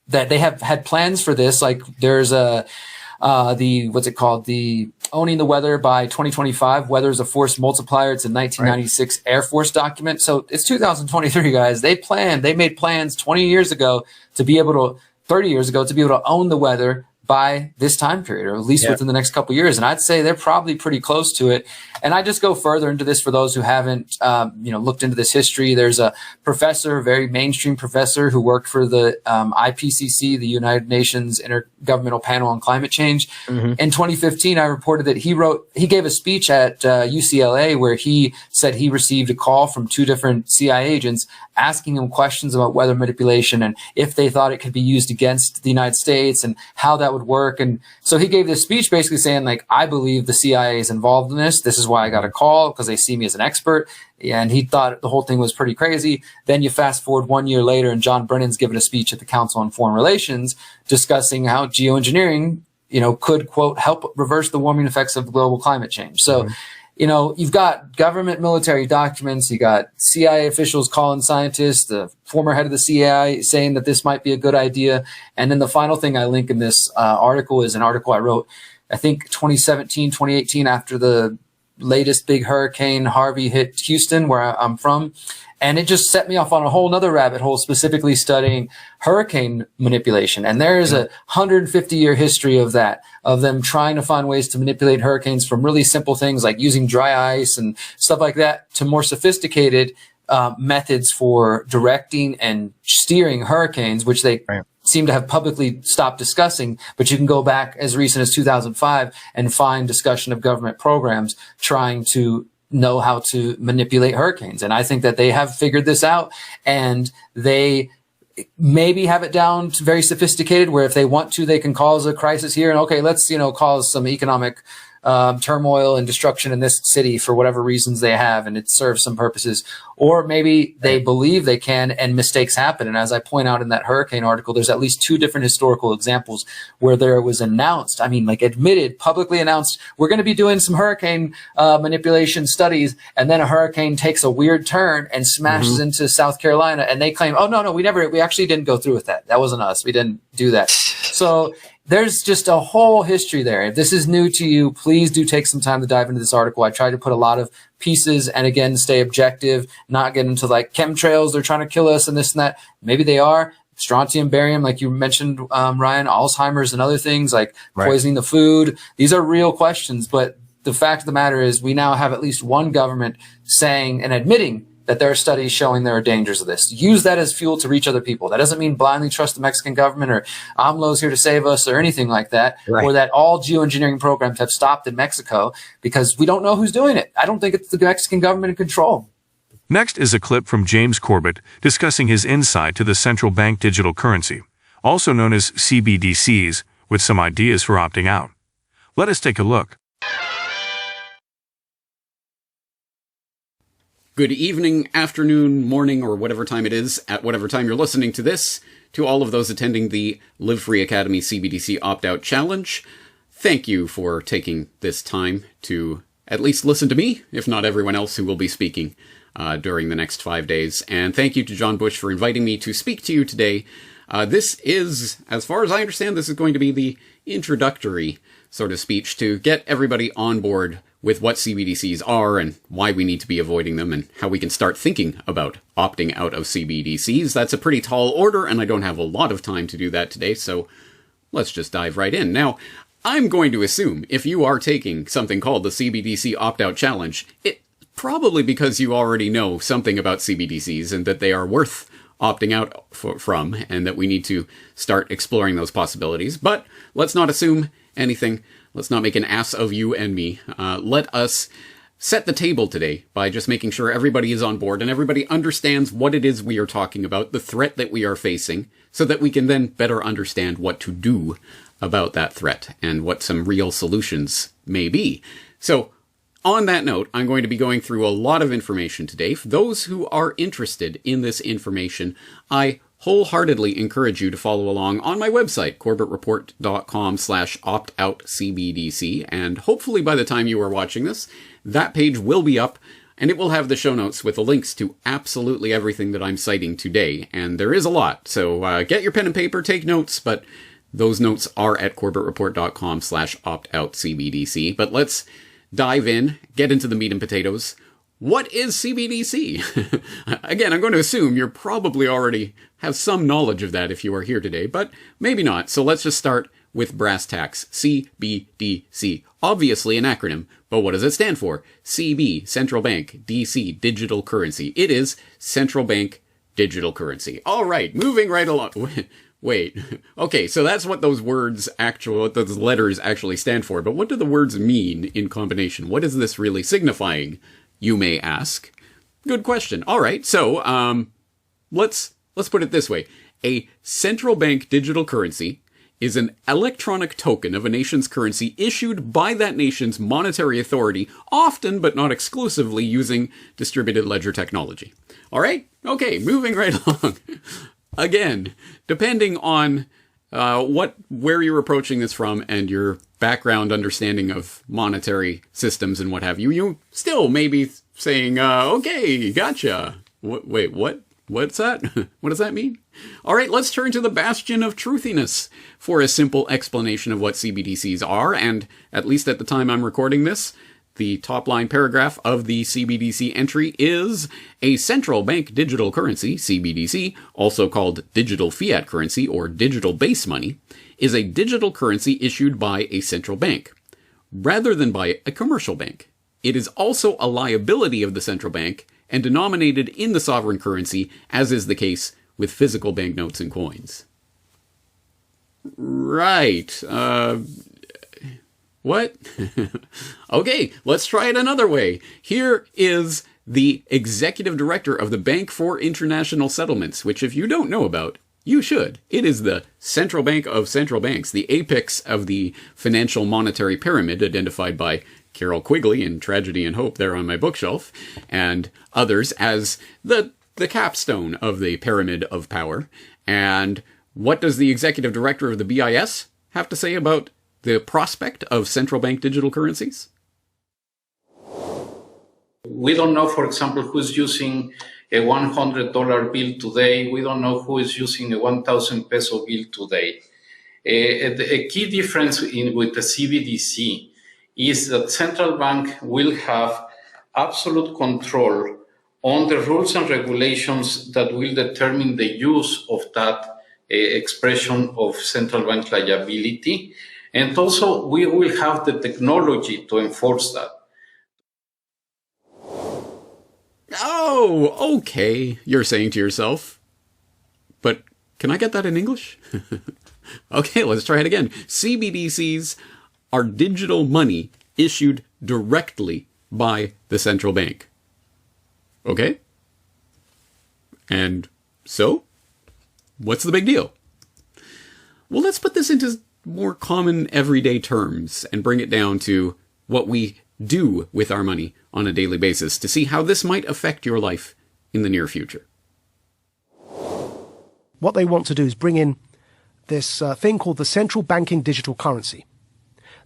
that they have had plans for this. Like there's what's it called? The owning the weather by 2025. Weather is a force multiplier. It's a 1996 Air Force document. So it's 2023, guys. They made plans 20 years ago to be able to, 30 years ago, to be able to own the weather by this time period, or at least within the next couple of years. And I'd say they're probably pretty close to it. And I just go further into this for those who haven't, looked into this history. There's a professor, a very mainstream professor who worked for the IPCC, the United Nations Intergovernmental Panel on Climate Change. In 2015, I reported that he gave a speech at UCLA where he said he received a call from 2 different CIA agents asking him questions about weather manipulation and if they thought it could be used against the United States and how that would work. And so he gave this speech basically saying, like, I believe the CIA is involved in this. This is why I got a call, because they see me as an expert. And he thought the whole thing was pretty crazy. Then you fast forward 1 year later, and John Brennan's given a speech at the Council on Foreign Relations discussing how geoengineering, could, quote, help reverse the warming effects of global climate change. So, you've got government military documents, you got CIA officials calling scientists, the former head of the CIA saying that this might be a good idea. And then the final thing I link in this article is an article I wrote, I think 2017, 2018, after the latest big hurricane Harvey hit Houston, where I'm from. And it just set me off on a whole nother rabbit hole, specifically studying hurricane manipulation. And there is a 150-year history of that, of them trying to find ways to manipulate hurricanes, from really simple things like using dry ice and stuff like that to more sophisticated methods for directing and steering hurricanes, which they seem to have publicly stopped discussing. But you can go back as recent as 2005 and find discussion of government programs trying to know how to manipulate hurricanes. And I think that they have figured this out, and they maybe have it down to very sophisticated, where if they want to, they can cause a crisis here and, okay, let's, cause some economic turmoil and destruction in this city for whatever reasons they have, and it serves some purposes. Or maybe they believe they can, and mistakes happen. And as I point out in that hurricane article, there's at least 2 different historical examples where there was announced, admitted, publicly announced, we're going to be doing some hurricane manipulation studies, and then a hurricane takes a weird turn and smashes into South Carolina, and they claim, oh, no, we actually didn't go through with that. That wasn't us. We didn't do that. So there's just a whole history there. If this is new to you, please do take some time to dive into this article. I tried to put a lot of pieces and, again, stay objective, not get into like chemtrails, they're trying to kill us and this and that. Maybe they are. Strontium, barium, like you mentioned, Ryan, Alzheimer's and other things like poisoning the food. These are real questions. But the fact of the matter is we now have at least one government saying and admitting that there are studies showing there are dangers of this. Use that as fuel to reach other people. That doesn't mean blindly trust the Mexican government or AMLO's here to save us or anything like that, or that all geoengineering programs have stopped in Mexico, because we don't know who's doing it. I don't think it's the Mexican government in control. Next is a clip from James Corbett discussing his insight to the central bank digital currency, also known as CBDCs, with some ideas for opting out. Let us take a look. Good evening, afternoon, morning, or whatever time it is, at whatever time you're listening to this, to all of those attending the Live Free Academy CBDC Opt-Out Challenge. Thank you for taking this time to at least listen to me, if not everyone else who will be speaking during the next 5 days. And thank you to John Bush for inviting me to speak to you today. This is, as far as I understand, this is going to be the introductory sort of speech to get everybody on board with what CBDCs are and why we need to be avoiding them and how we can start thinking about opting out of CBDCs. That's a pretty tall order, and I don't have a lot of time to do that today, so let's just dive right in. Now, I'm going to assume if you are taking something called the CBDC Opt-Out Challenge, it probably because you already know something about CBDCs and that they are worth opting out from, and that we need to start exploring those possibilities. But let's not assume anything. Let's not make an ass of you and me. Let us set the table today by just making sure everybody is on board and everybody understands what it is we are talking about, the threat that we are facing, so that we can then better understand what to do about that threat and what some real solutions may be. So, on that note, I'm going to be going through a lot of information today. For those who are interested in this information, I wholeheartedly encourage you to follow along on my website, corbettreport.com/optoutcbdc, and hopefully by the time you are watching this, that page will be up, and it will have the show notes with the links to absolutely everything that I'm citing today, and there is a lot, so get your pen and paper, take notes, but Those notes are at corbettreport.com/opt-out-CBDC. But let's dive in, get into the meat and potatoes. What is CBDC? Again, I'm going to assume you're probably already have some knowledge of that if you are here today, but maybe not. So let's just start with brass tacks. CBDC. Obviously an acronym, but what does it stand for? CB, Central Bank, DC, Digital Currency. It is Central Bank Digital Currency. All right, moving right along. Wait. Okay, so that's what those letters actually stand for, but what do the words mean in combination? What is this really signifying, you may ask? Good question. All right, so let's put it this way. A central bank digital currency is an electronic token of a nation's currency issued by that nation's monetary authority, often but not exclusively using distributed ledger technology. All right? Okay, moving right along. Again, depending on where you're approaching this from and your background understanding of monetary systems and what have you, you still may be saying, okay, gotcha. Wait, what? What's that? What does that mean? All right, let's turn to the bastion of truthiness for a simple explanation of what CBDCs are. And at least at the time I'm recording this, the top line paragraph of the CBDC entry is a central bank digital currency, CBDC, also called digital fiat currency or digital base money, is a digital currency issued by a central bank, rather than by a commercial bank. It is also a liability of the central bank and denominated in the sovereign currency, as is the case with physical banknotes and coins. Right. What? Okay, let's try it another way. Here is the executive director of the Bank for International Settlements, which if you don't know about, you should. It is the central bank of central banks, the apex of the financial monetary pyramid identified by Carol Quigley in Tragedy and Hope there on my bookshelf, and others as the capstone of the pyramid of power. And what does the executive director of the BIS have to say about the prospect of central bank digital currencies? We don't know, for example, who's using a $100 bill today. We don't know who is using a 1,000 peso bill today. A key difference with the CBDC is that central bank will have absolute control on the rules and regulations that will determine the use of that expression of central bank liability. And also, we will have the technology to enforce that. Oh, okay, you're saying to yourself. But can I get that in English? Okay, let's try it again. CBDCs are digital money issued directly by the central bank. Okay? And so, what's the big deal? Well, let's put this into more common everyday terms and bring it down to what we do with our money on a daily basis to see how this might affect your life in the near future. What they want to do is bring in this thing called the central banking digital currency.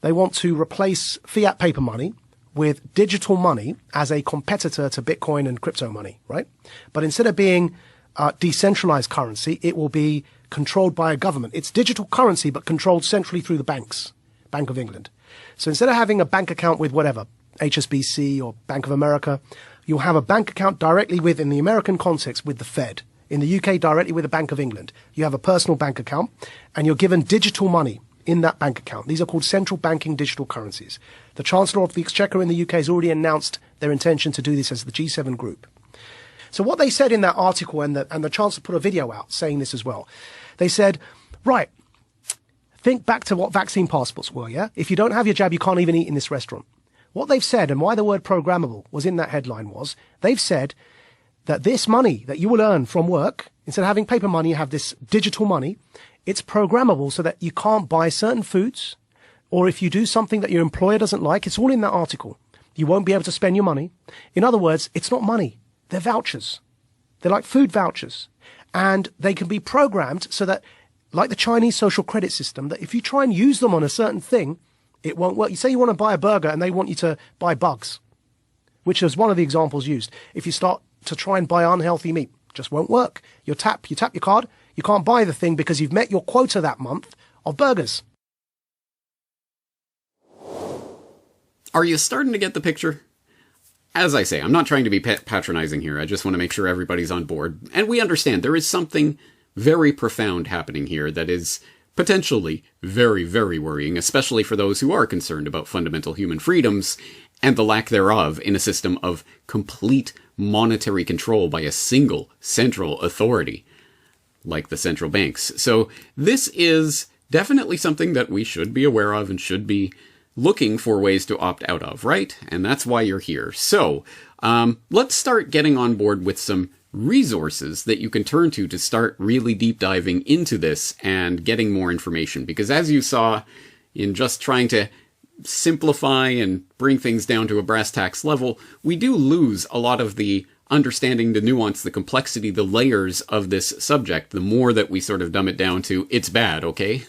They want to replace fiat paper money with digital money as a competitor to Bitcoin and crypto money, right? But instead of being decentralized currency, it will be controlled by a government. It's digital currency, but controlled centrally through the banks, Bank of England. So instead of having a bank account with whatever, HSBC or Bank of America, you'll have a bank account directly with, in the American context, with the Fed. In the UK, directly with the Bank of England. You have a personal bank account, and you're given digital money in that bank account. These are called central banking digital currencies. The Chancellor of the Exchequer in the UK has already announced their intention to do this as the G7 group. So what they said in that article, and the Chancellor put a video out saying this as well, they said, right, think back to what vaccine passports were, yeah? If you don't have your jab, you can't even eat in this restaurant. What they've said, and why the word programmable was in that headline was, they've said that this money that you will earn from work, instead of having paper money, you have this digital money. It's programmable so that you can't buy certain foods, or if you do something that your employer doesn't like, it's all in that article. You won't be able to spend your money. In other words, it's not money. They're vouchers. They're like food vouchers. And they can be programmed so that, like the Chinese social credit system, that if you try and use them on a certain thing, it won't work. You say you want to buy a burger and they want you to buy bugs, which is one of the examples used. If you start to try and buy unhealthy meat, just won't work. You tap your card, you can't buy the thing because you've met your quota that month of burgers. Are you starting to get the picture? As I say, I'm not trying to be patronizing here. I just want to make sure everybody's on board. And we understand there is something very profound happening here that is potentially very, very worrying, especially for those who are concerned about fundamental human freedoms and the lack thereof in a system of complete monetary control by a single central authority, like the central banks. So this is definitely something that we should be aware of and should be looking for ways to opt out of, right? And that's why you're here. So let's start getting on board with some resources that you can turn to start really deep diving into this and getting more information. Because as you saw in just trying to simplify and bring things down to a brass tacks level, we do lose a lot of the understanding, the nuance, the complexity, the layers of this subject, the more that we sort of dumb it down to, it's bad, okay?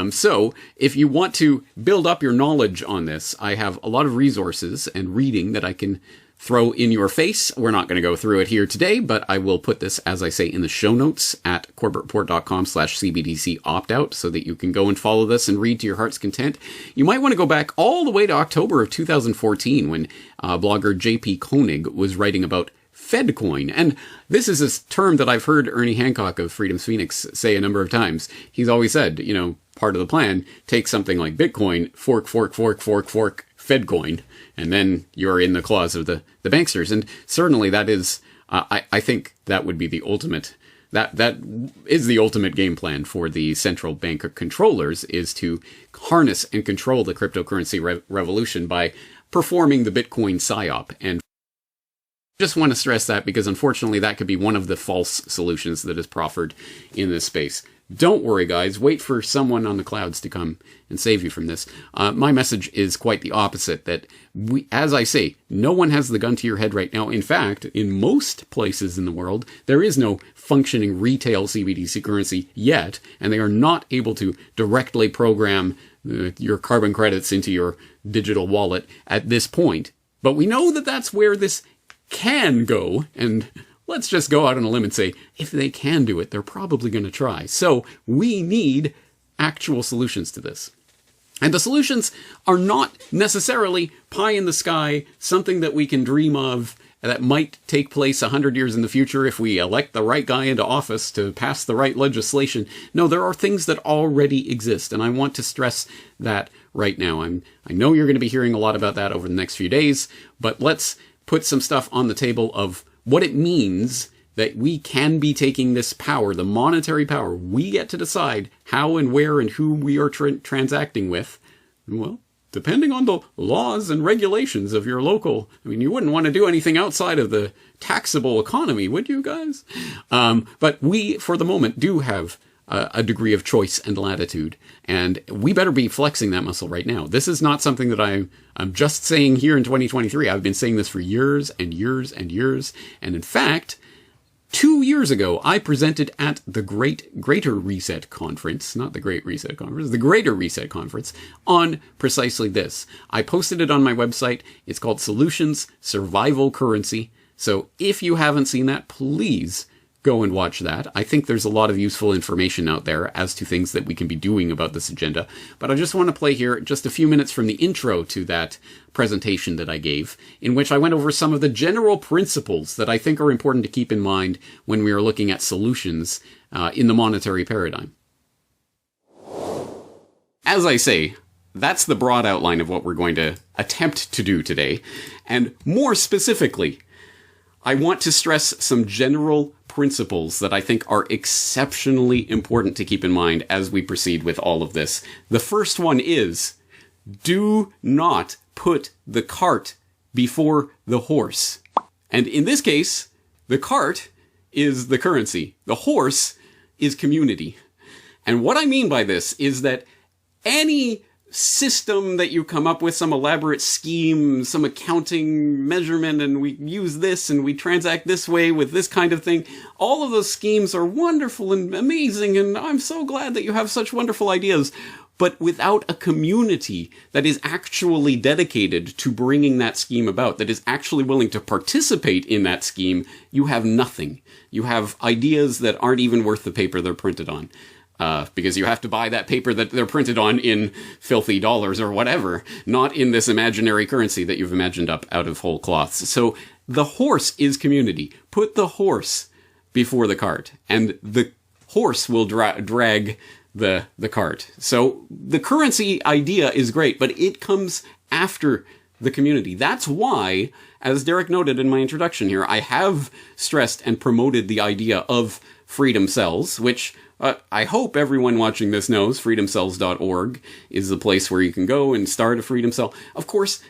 So if you want to build up your knowledge on this, I have a lot of resources and reading that I can throw in your face. We're not going to go through it here today, but I will put this, as I say, in the show notes at corbettreport.com/CBDC opt-out so that you can go and follow this and read to your heart's content. You might want to go back all the way to October of 2014 when blogger J.P. Koenig was writing about FedCoin. And this is a term that I've heard Ernie Hancock of Freedom's Phoenix say a number of times. He's always said, you know, part of the plan, take something like Bitcoin, fork, FedCoin, and then you're in the claws of the banksters. And certainly that is, I think that would be the ultimate, that is the ultimate game plan for the central bank controllers, is to harness and control the cryptocurrency revolution by performing the Bitcoin psyop. And just want to stress that because unfortunately that could be one of the false solutions that is proffered in this space. Don't worry, guys. Wait for someone on the clouds to come and save you from this. My message is quite the opposite, that we, as I say, no one has the gun to your head right now. In fact, in most places in the world, there is no functioning retail CBDC currency yet, and they are not able to directly program your carbon credits into your digital wallet at this point. But we know that that's where this can go, and let's just go out on a limb and say, if they can do it, they're probably going to try. So we need actual solutions to this. And the solutions are not necessarily pie in the sky, something that we can dream of that might take place 100 years in the future if we elect the right guy into office to pass the right legislation. No, there are things that already exist, and I want to stress that right now. I know you're going to be hearing a lot about that over the next few days, but let's put some stuff on the table of what it means that we can be taking this power, the monetary power. We get to decide how and where and who we are transacting with. Well, depending on the laws and regulations of your local. I mean, you wouldn't want to do anything outside of the taxable economy, would you guys? But we, for the moment, do have a degree of choice and latitude, and we better be flexing that muscle right now. This is not something that I'm just saying here in 2023. I've been saying this for years and years and years, and in fact, 2 years ago, I presented at the Greater Reset Conference, not the Great Reset Conference, the Greater Reset Conference, on precisely this. I posted it on my website. It's called Solutions Survival Currency. So if you haven't seen that, please go and watch that. I think there's a lot of useful information out there as to things that we can be doing about this agenda. But I just want to play here just a few minutes from the intro to that presentation that I gave, in which I went over some of the general principles that I think are important to keep in mind when we are looking at solutions in the monetary paradigm. As I say, that's the broad outline of what we're going to attempt to do today. And more specifically, I want to stress some general principles that I think are exceptionally important to keep in mind as we proceed with all of this. The first one is, do not put the cart before the horse. And in this case, the cart is the currency. The horse is community. And what I mean by this is that any system that you come up with, some elaborate scheme, some accounting measurement, and we use this and we transact this way with this kind of thing, all of those schemes are wonderful and amazing, and I'm so glad that you have such wonderful ideas. But without a community that is actually dedicated to bringing that scheme about, that is actually willing to participate in that scheme, you have nothing. You have ideas that aren't even worth the paper they're printed on. because you have to buy that paper that they're printed on in filthy dollars or whatever, not in this imaginary currency that you've imagined up out of whole cloths. So the horse is community. Put the horse before the cart, and the horse will drag the cart. So the currency idea is great, but it comes after the community. That's why, as Derrick noted in my introduction here, I have stressed and promoted the idea of freedom cells, which I hope everyone watching this knows. freedomcells.org is the place where you can go and start a freedom cell. Of course,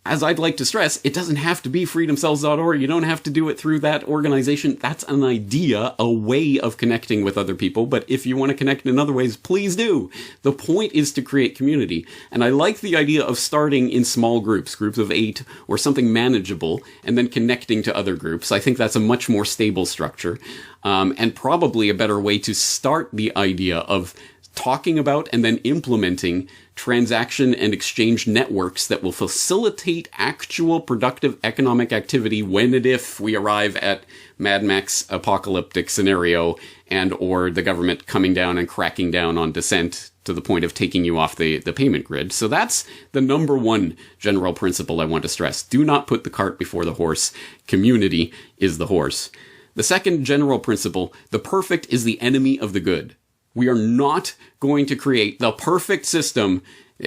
as I'd like to stress, it doesn't have to be freedomcells.org. You don't have to do it through that organization. That's an idea, a way of connecting with other people. But if you want to connect in other ways, please do. The point is to create community. And I like the idea of starting in small groups of 8 or something manageable, and then connecting to other groups. I think that's a much more stable structure, and probably a better way to start the idea of talking about and then implementing transaction and exchange networks that will facilitate actual productive economic activity when and if we arrive at Mad Max apocalyptic scenario and or the government coming down and cracking down on dissent to the point of taking you off the payment grid. So that's the number one general principle I want to stress. Do not put the cart before the horse. Community is the horse. The second general principle, the perfect is the enemy of the good. We are not going to create the perfect system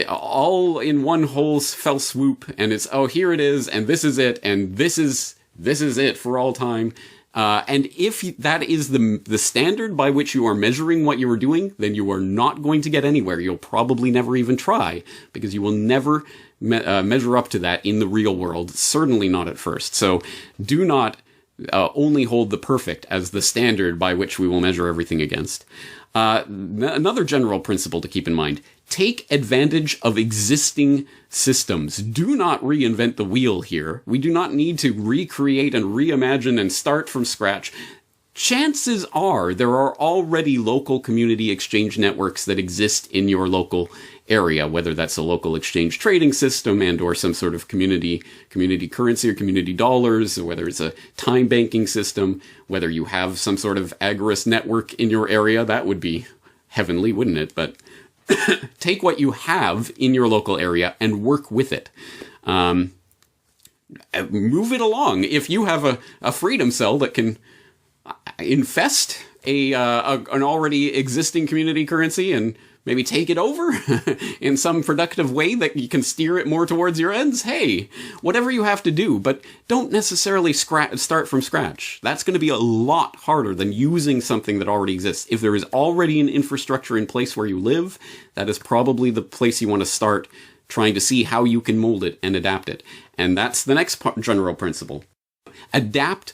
all in one whole fell swoop, and it's, oh, here it is, and this is it, and this is it for all time. And if that is the standard by which you are measuring what you are doing, then you are not going to get anywhere. You'll probably never even try, because you will never measure up to that in the real world, certainly not at first. So do not only hold the perfect as the standard by which we will measure everything against. Another general principle to keep in mind, take advantage of existing systems. Do not reinvent the wheel here. We do not need to recreate and reimagine and start from scratch. Chances are there are already local community exchange networks that exist in your local area, whether that's a local exchange trading system and or some sort of community currency or community dollars, or whether it's a time banking system, whether you have some sort of agorist network in your area. That would be heavenly, wouldn't it? But take what you have in your local area and work with it. Move it along. If you have a freedom cell that can infest an already existing community currency and maybe take it over in some productive way that you can steer it more towards your ends, hey, whatever you have to do, but don't necessarily start from scratch. That's going to be a lot harder than using something that already exists. If there is already an infrastructure in place where you live, that is probably the place you want to start trying to see how you can mold it and adapt it. And that's the next general principle. Adapt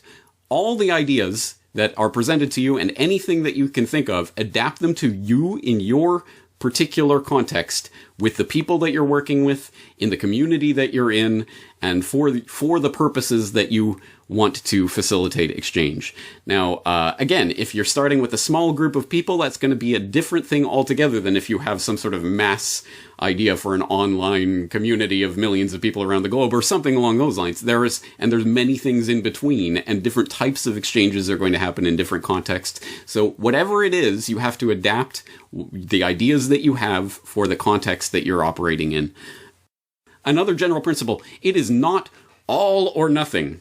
all the ideas that are presented to you and anything that you can think of, adapt them to you in your particular context with the people that you're working with, in the community that you're in, and for the purposes that you want to facilitate exchange. Now, again, if you're starting with a small group of people, that's going to be a different thing altogether than if you have some sort of mass idea for an online community of millions of people around the globe or something along those lines. There's many things in between, and different types of exchanges are going to happen in different contexts. So whatever it is, you have to adapt the ideas that you have for the context that you're operating in. Another general principle, it is not all or nothing.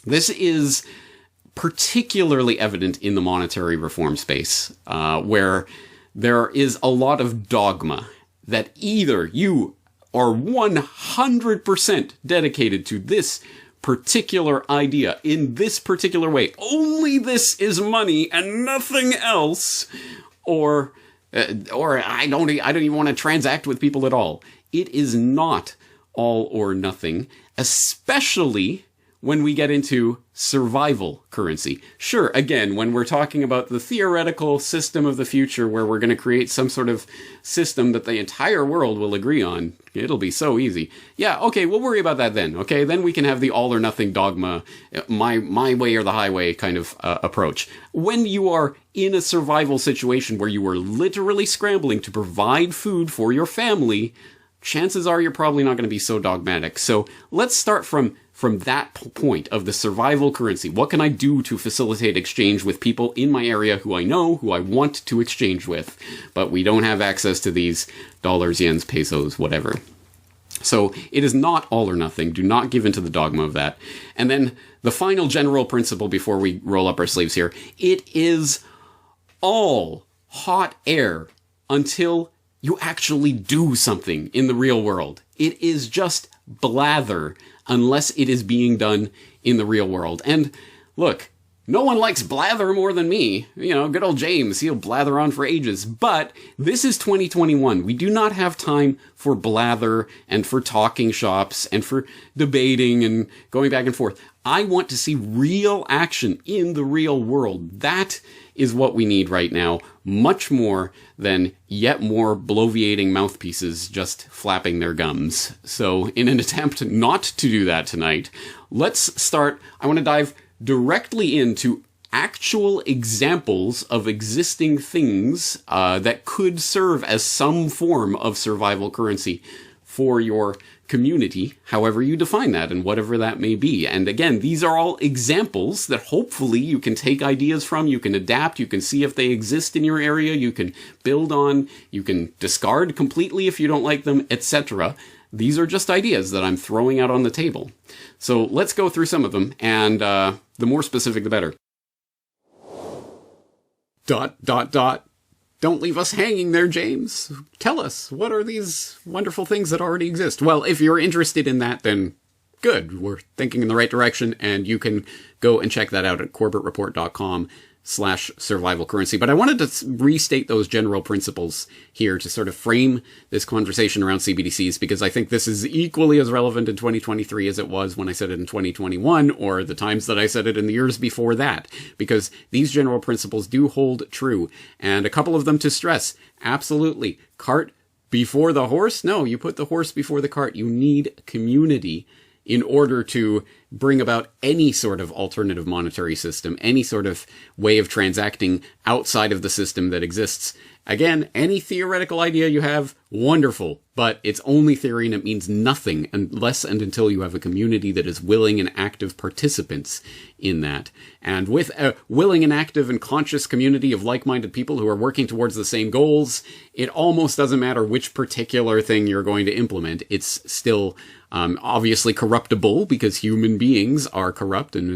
This is particularly evident in the monetary reform space, where there is a lot of dogma that either you are 100% dedicated to this particular idea in this particular way, only this is money and nothing else, or I don't even want to transact with people at all. It is not all or nothing, especially when we get into survival currency. Sure, again, when we're talking about the theoretical system of the future where we're going to create some sort of system that the entire world will agree on, it'll be so easy. Yeah, okay, we'll worry about that then. Okay, then we can have the all or nothing dogma, my way or the highway kind of approach. When you are in a survival situation where you are literally scrambling to provide food for your family, chances are you're probably not going to be so dogmatic. So let's start from that point of the survival currency. What can I do to facilitate exchange with people in my area who I know, who I want to exchange with, but we don't have access to these dollars, yens, pesos, whatever. So it is not all or nothing. Do not give into the dogma of that. And then the final general principle before we roll up our sleeves here, it is all hot air until you actually do something in the real world. It is just blather unless it is being done in the real world. And look, no one likes blather more than me. You know, good old James, he'll blather on for ages. But this is 2021. We do not have time for blather and for talking shops and for debating and going back and forth. I want to see real action in the real world. That is what we need right now, much more than yet more bloviating mouthpieces just flapping their gums. So in an attempt not to do that tonight, let's start. I want to dive directly into actual examples of existing things that could serve as some form of survival currency for your community, however you define that and whatever that may be. And again, these are all examples that hopefully you can take ideas from, you can adapt, you can see if they exist in your area, you can build on, you can discard completely if you don't like them, etc. These are just ideas that I'm throwing out on the table. So let's go through some of them, and the more specific, the better. ... Don't leave us hanging there, James. Tell us, what are these wonderful things that already exist? Well, if you're interested in that, then good. We're thinking in the right direction, and you can go and check that out at corbettreport.com/survival currency. But I wanted to restate those general principles here to sort of frame this conversation around CBDCs, because I think this is equally as relevant in 2023 as it was when I said it in 2021, or the times that I said it in the years before that, because these general principles do hold true. And a couple of them to stress. Absolutely. Cart before the horse? No, you put the horse before the cart. You need community in order to bring about any sort of alternative monetary system, any sort of way of transacting outside of the system that exists. Again, any theoretical idea you have, wonderful, but it's only theory and it means nothing unless and until you have a community that is willing and active participants in that. And with a willing and active and conscious community of like-minded people who are working towards the same goals, it almost doesn't matter which particular thing you're going to implement. It's still obviously corruptible, because human beings are corrupt, and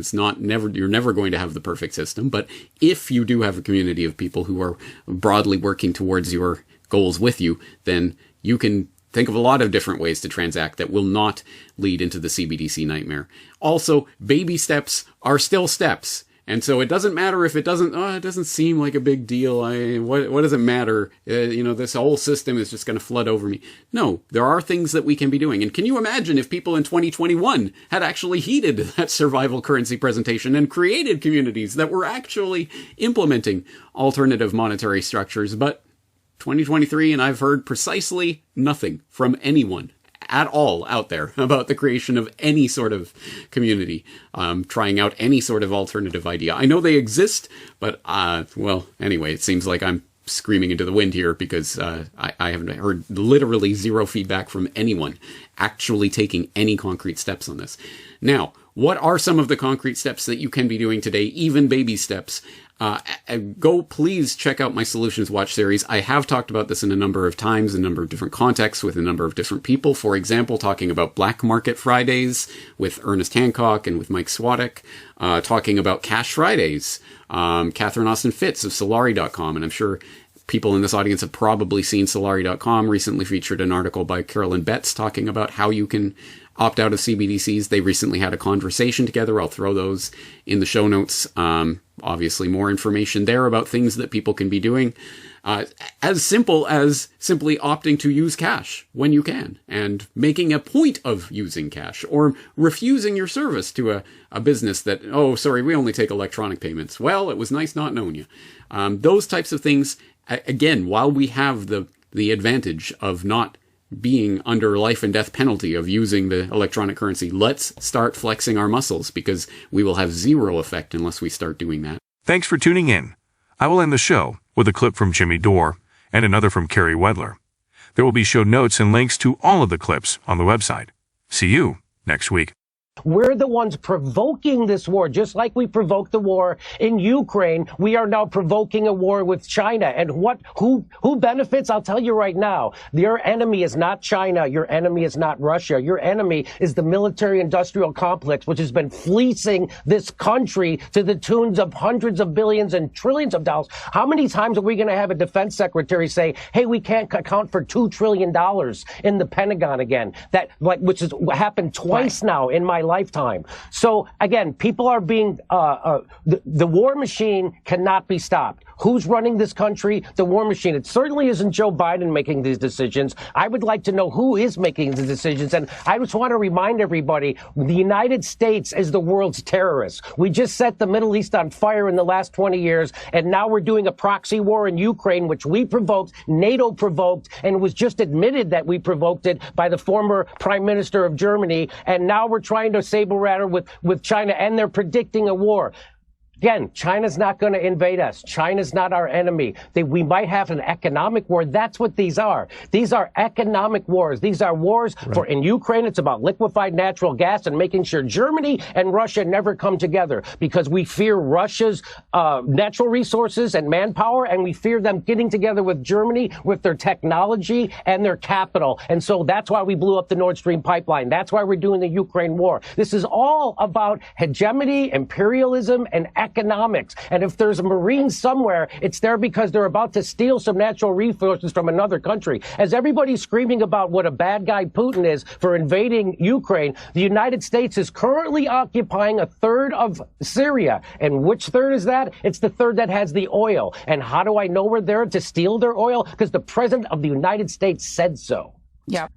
you're never going to have the perfect system. But if you do have a community of people who are broadly working towards your goals with you, then you can think of a lot of different ways to transact that will not lead into the CBDC nightmare. Also, baby steps are still steps. And so it doesn't matter if it doesn't seem like a big deal. What does it matter? This whole system is just going to flood over me. No, there are things that we can be doing. And can you imagine if people in 2021 had actually heeded that survival currency presentation and created communities that were actually implementing alternative monetary structures? But 2023, and I've heard precisely nothing from anyone at all out there about the creation of any sort of community, trying out any sort of alternative idea. I know they exist, but, anyway, it seems like I'm screaming into the wind here, because I haven't heard literally zero feedback from anyone actually taking any concrete steps on this. Now, what are some of the concrete steps that you can be doing today, even baby steps? Go please check out my Solutions Watch series. I have talked about this in a number of times, in a number of different contexts, with a number of different people. For example, talking about Black Market Fridays with Ernest Hancock and with Mike Swadek, talking about Cash Fridays, Catherine Austin Fitz of Solari.com, and I'm sure people in this audience have probably seen Solari.com recently featured an article by Carolyn Betts talking about how you can opt out of CBDCs. They recently had a conversation together. I'll throw those in the show notes. Obviously, more information there about things that people can be doing. As simple as simply opting to use cash when you can, and making a point of using cash, or refusing your service to a business that, oh, sorry, we only take electronic payments. Well, it was nice not knowing you. Those types of things, again, while we have the advantage of not being under life and death penalty of using the electronic currency, let's start flexing our muscles, because we will have zero effect unless we start doing that. Thanks for tuning in. I will end the show with a clip from Jimmy Dore and another from Carey Wedler. There will be show notes and links to all of the clips on the website. See you next week. We're the ones provoking this war, just like we provoked the war in Ukraine. We are now provoking a war with China. And who benefits? I'll tell you right now. Your enemy is not China. Your enemy is not Russia. Your enemy is the military-industrial complex, which has been fleecing this country to the tunes of hundreds of billions and trillions of dollars. How many times are we going to have a defense secretary say, hey, we can't account for $2 trillion in the Pentagon again? Which has happened twice now in my lifetime. So again, people are being, the war machine cannot be stopped. Who's running this country? The war machine. It certainly isn't Joe Biden making these decisions. I would like to know who is making the decisions. And I just want to remind everybody, the United States is the world's terrorist. We just set the Middle East on fire in the last 20 years. And now we're doing a proxy war in Ukraine, which we provoked, NATO provoked, and it was just admitted that we provoked it by the former prime minister of Germany. And now we're trying to saber rattle with China, and they're predicting a war. Again, China's not going to invade us. China's not our enemy. We might have an economic war. That's what these are. These are economic wars. These are wars in Ukraine. It's about liquefied natural gas and making sure Germany and Russia never come together because we fear Russia's natural resources and manpower, and we fear them getting together with Germany with their technology and their capital. And so that's why we blew up the Nord Stream pipeline. That's why we're doing the Ukraine war. This is all about hegemony, imperialism, and economics. And if there's a Marine somewhere, it's there because they're about to steal some natural resources from another country. As everybody's screaming about what a bad guy Putin is for invading Ukraine, the United States is currently occupying a third of Syria. And which third is that? It's the third that has the oil. And how do I know we're there to steal their oil? Because the president of the United States said so. Yeah.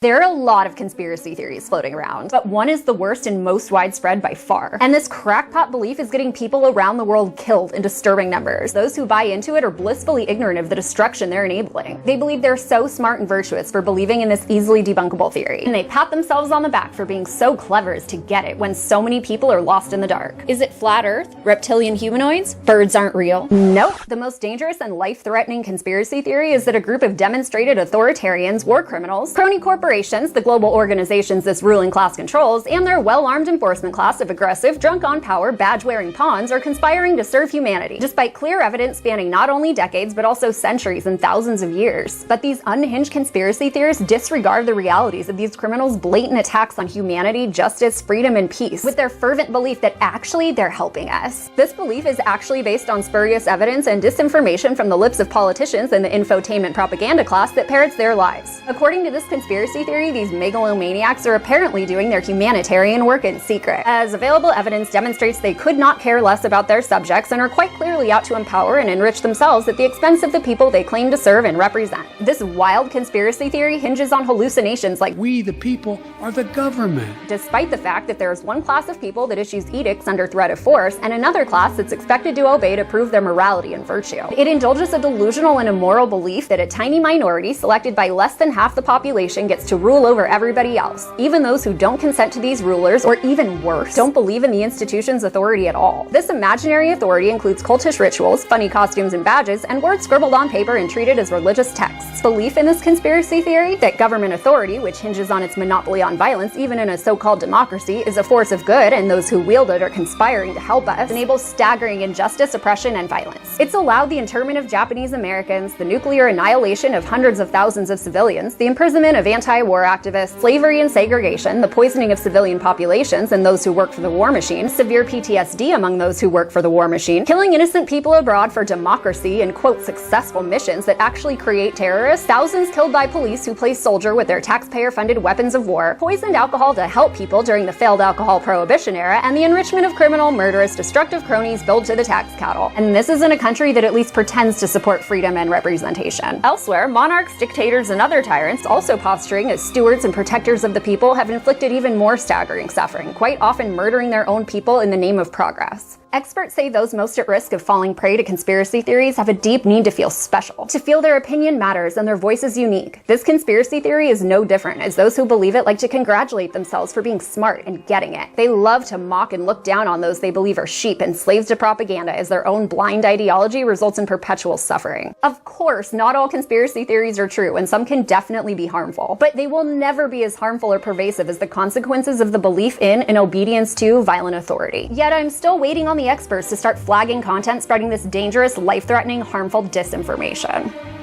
There are a lot of conspiracy theories floating around, but one is the worst and most widespread by far. And this crackpot belief is getting people around the world killed in disturbing numbers. Those who buy into it are blissfully ignorant of the destruction they're enabling. They believe they're so smart and virtuous for believing in this easily debunkable theory. And they pat themselves on the back for being so clever as to get it when so many people are lost in the dark. Is it flat Earth? Reptilian humanoids? Birds aren't real? Nope. The most dangerous and life-threatening conspiracy theory is that a group of demonstrated authoritarians, war criminals, crony corporations, the global organizations this ruling class controls, and their well-armed enforcement class of aggressive, drunk-on-power, badge-wearing pawns are conspiring to serve humanity, despite clear evidence spanning not only decades but also centuries and thousands of years. But these unhinged conspiracy theorists disregard the realities of these criminals' blatant attacks on humanity, justice, freedom, and peace, with their fervent belief that actually they're helping us. This belief is actually based on spurious evidence and disinformation from the lips of politicians and the infotainment propaganda class that parrots their lies. According to this conspiracy theory, these megalomaniacs are apparently doing their humanitarian work in secret, as available evidence demonstrates they could not care less about their subjects and are quite clearly out to empower and enrich themselves at the expense of the people they claim to serve and represent. This wild conspiracy theory hinges on hallucinations like we, the people, are the government, despite the fact that there is one class of people that issues edicts under threat of force and another class that's expected to obey to prove their morality and virtue. It indulges a delusional and immoral belief that a tiny minority selected by less than half the population gets to rule over everybody else, even those who don't consent to these rulers, or even worse, don't believe in the institution's authority at all. This imaginary authority includes cultish rituals, funny costumes and badges, and words scribbled on paper and treated as religious texts. Belief in this conspiracy theory, that government authority, which hinges on its monopoly on violence even in a so-called democracy, is a force of good and those who wield it are conspiring to help us, enables staggering injustice, oppression, and violence. It's allowed the internment of Japanese Americans, the nuclear annihilation of hundreds of thousands of civilians, the imprisonment of anti-war activists, slavery and segregation, the poisoning of civilian populations and those who work for the war machine, severe PTSD among those who work for the war machine, killing innocent people abroad for democracy and quote successful missions that actually create terrorists, thousands killed by police who play soldier with their taxpayer-funded weapons of war, poisoned alcohol to help people during the failed alcohol prohibition era, and the enrichment of criminal, murderous, destructive cronies billed to the tax cattle. And this is in a country that at least pretends to support freedom and representation. Elsewhere, monarchs, dictators, and other tyrants also posturing acting as stewards and protectors of the people have inflicted even more staggering suffering, quite often murdering their own people in the name of progress. Experts say those most at risk of falling prey to conspiracy theories have a deep need to feel special, to feel their opinion matters and their voice is unique. This conspiracy theory is no different, as those who believe it like to congratulate themselves for being smart and getting it. They love to mock and look down on those they believe are sheep and slaves to propaganda, as their own blind ideology results in perpetual suffering. Of course, not all conspiracy theories are true, and some can definitely be harmful, but they will never be as harmful or pervasive as the consequences of the belief in and obedience to violent authority. Yet I'm still waiting on the experts to start flagging content spreading this dangerous, life-threatening, harmful disinformation.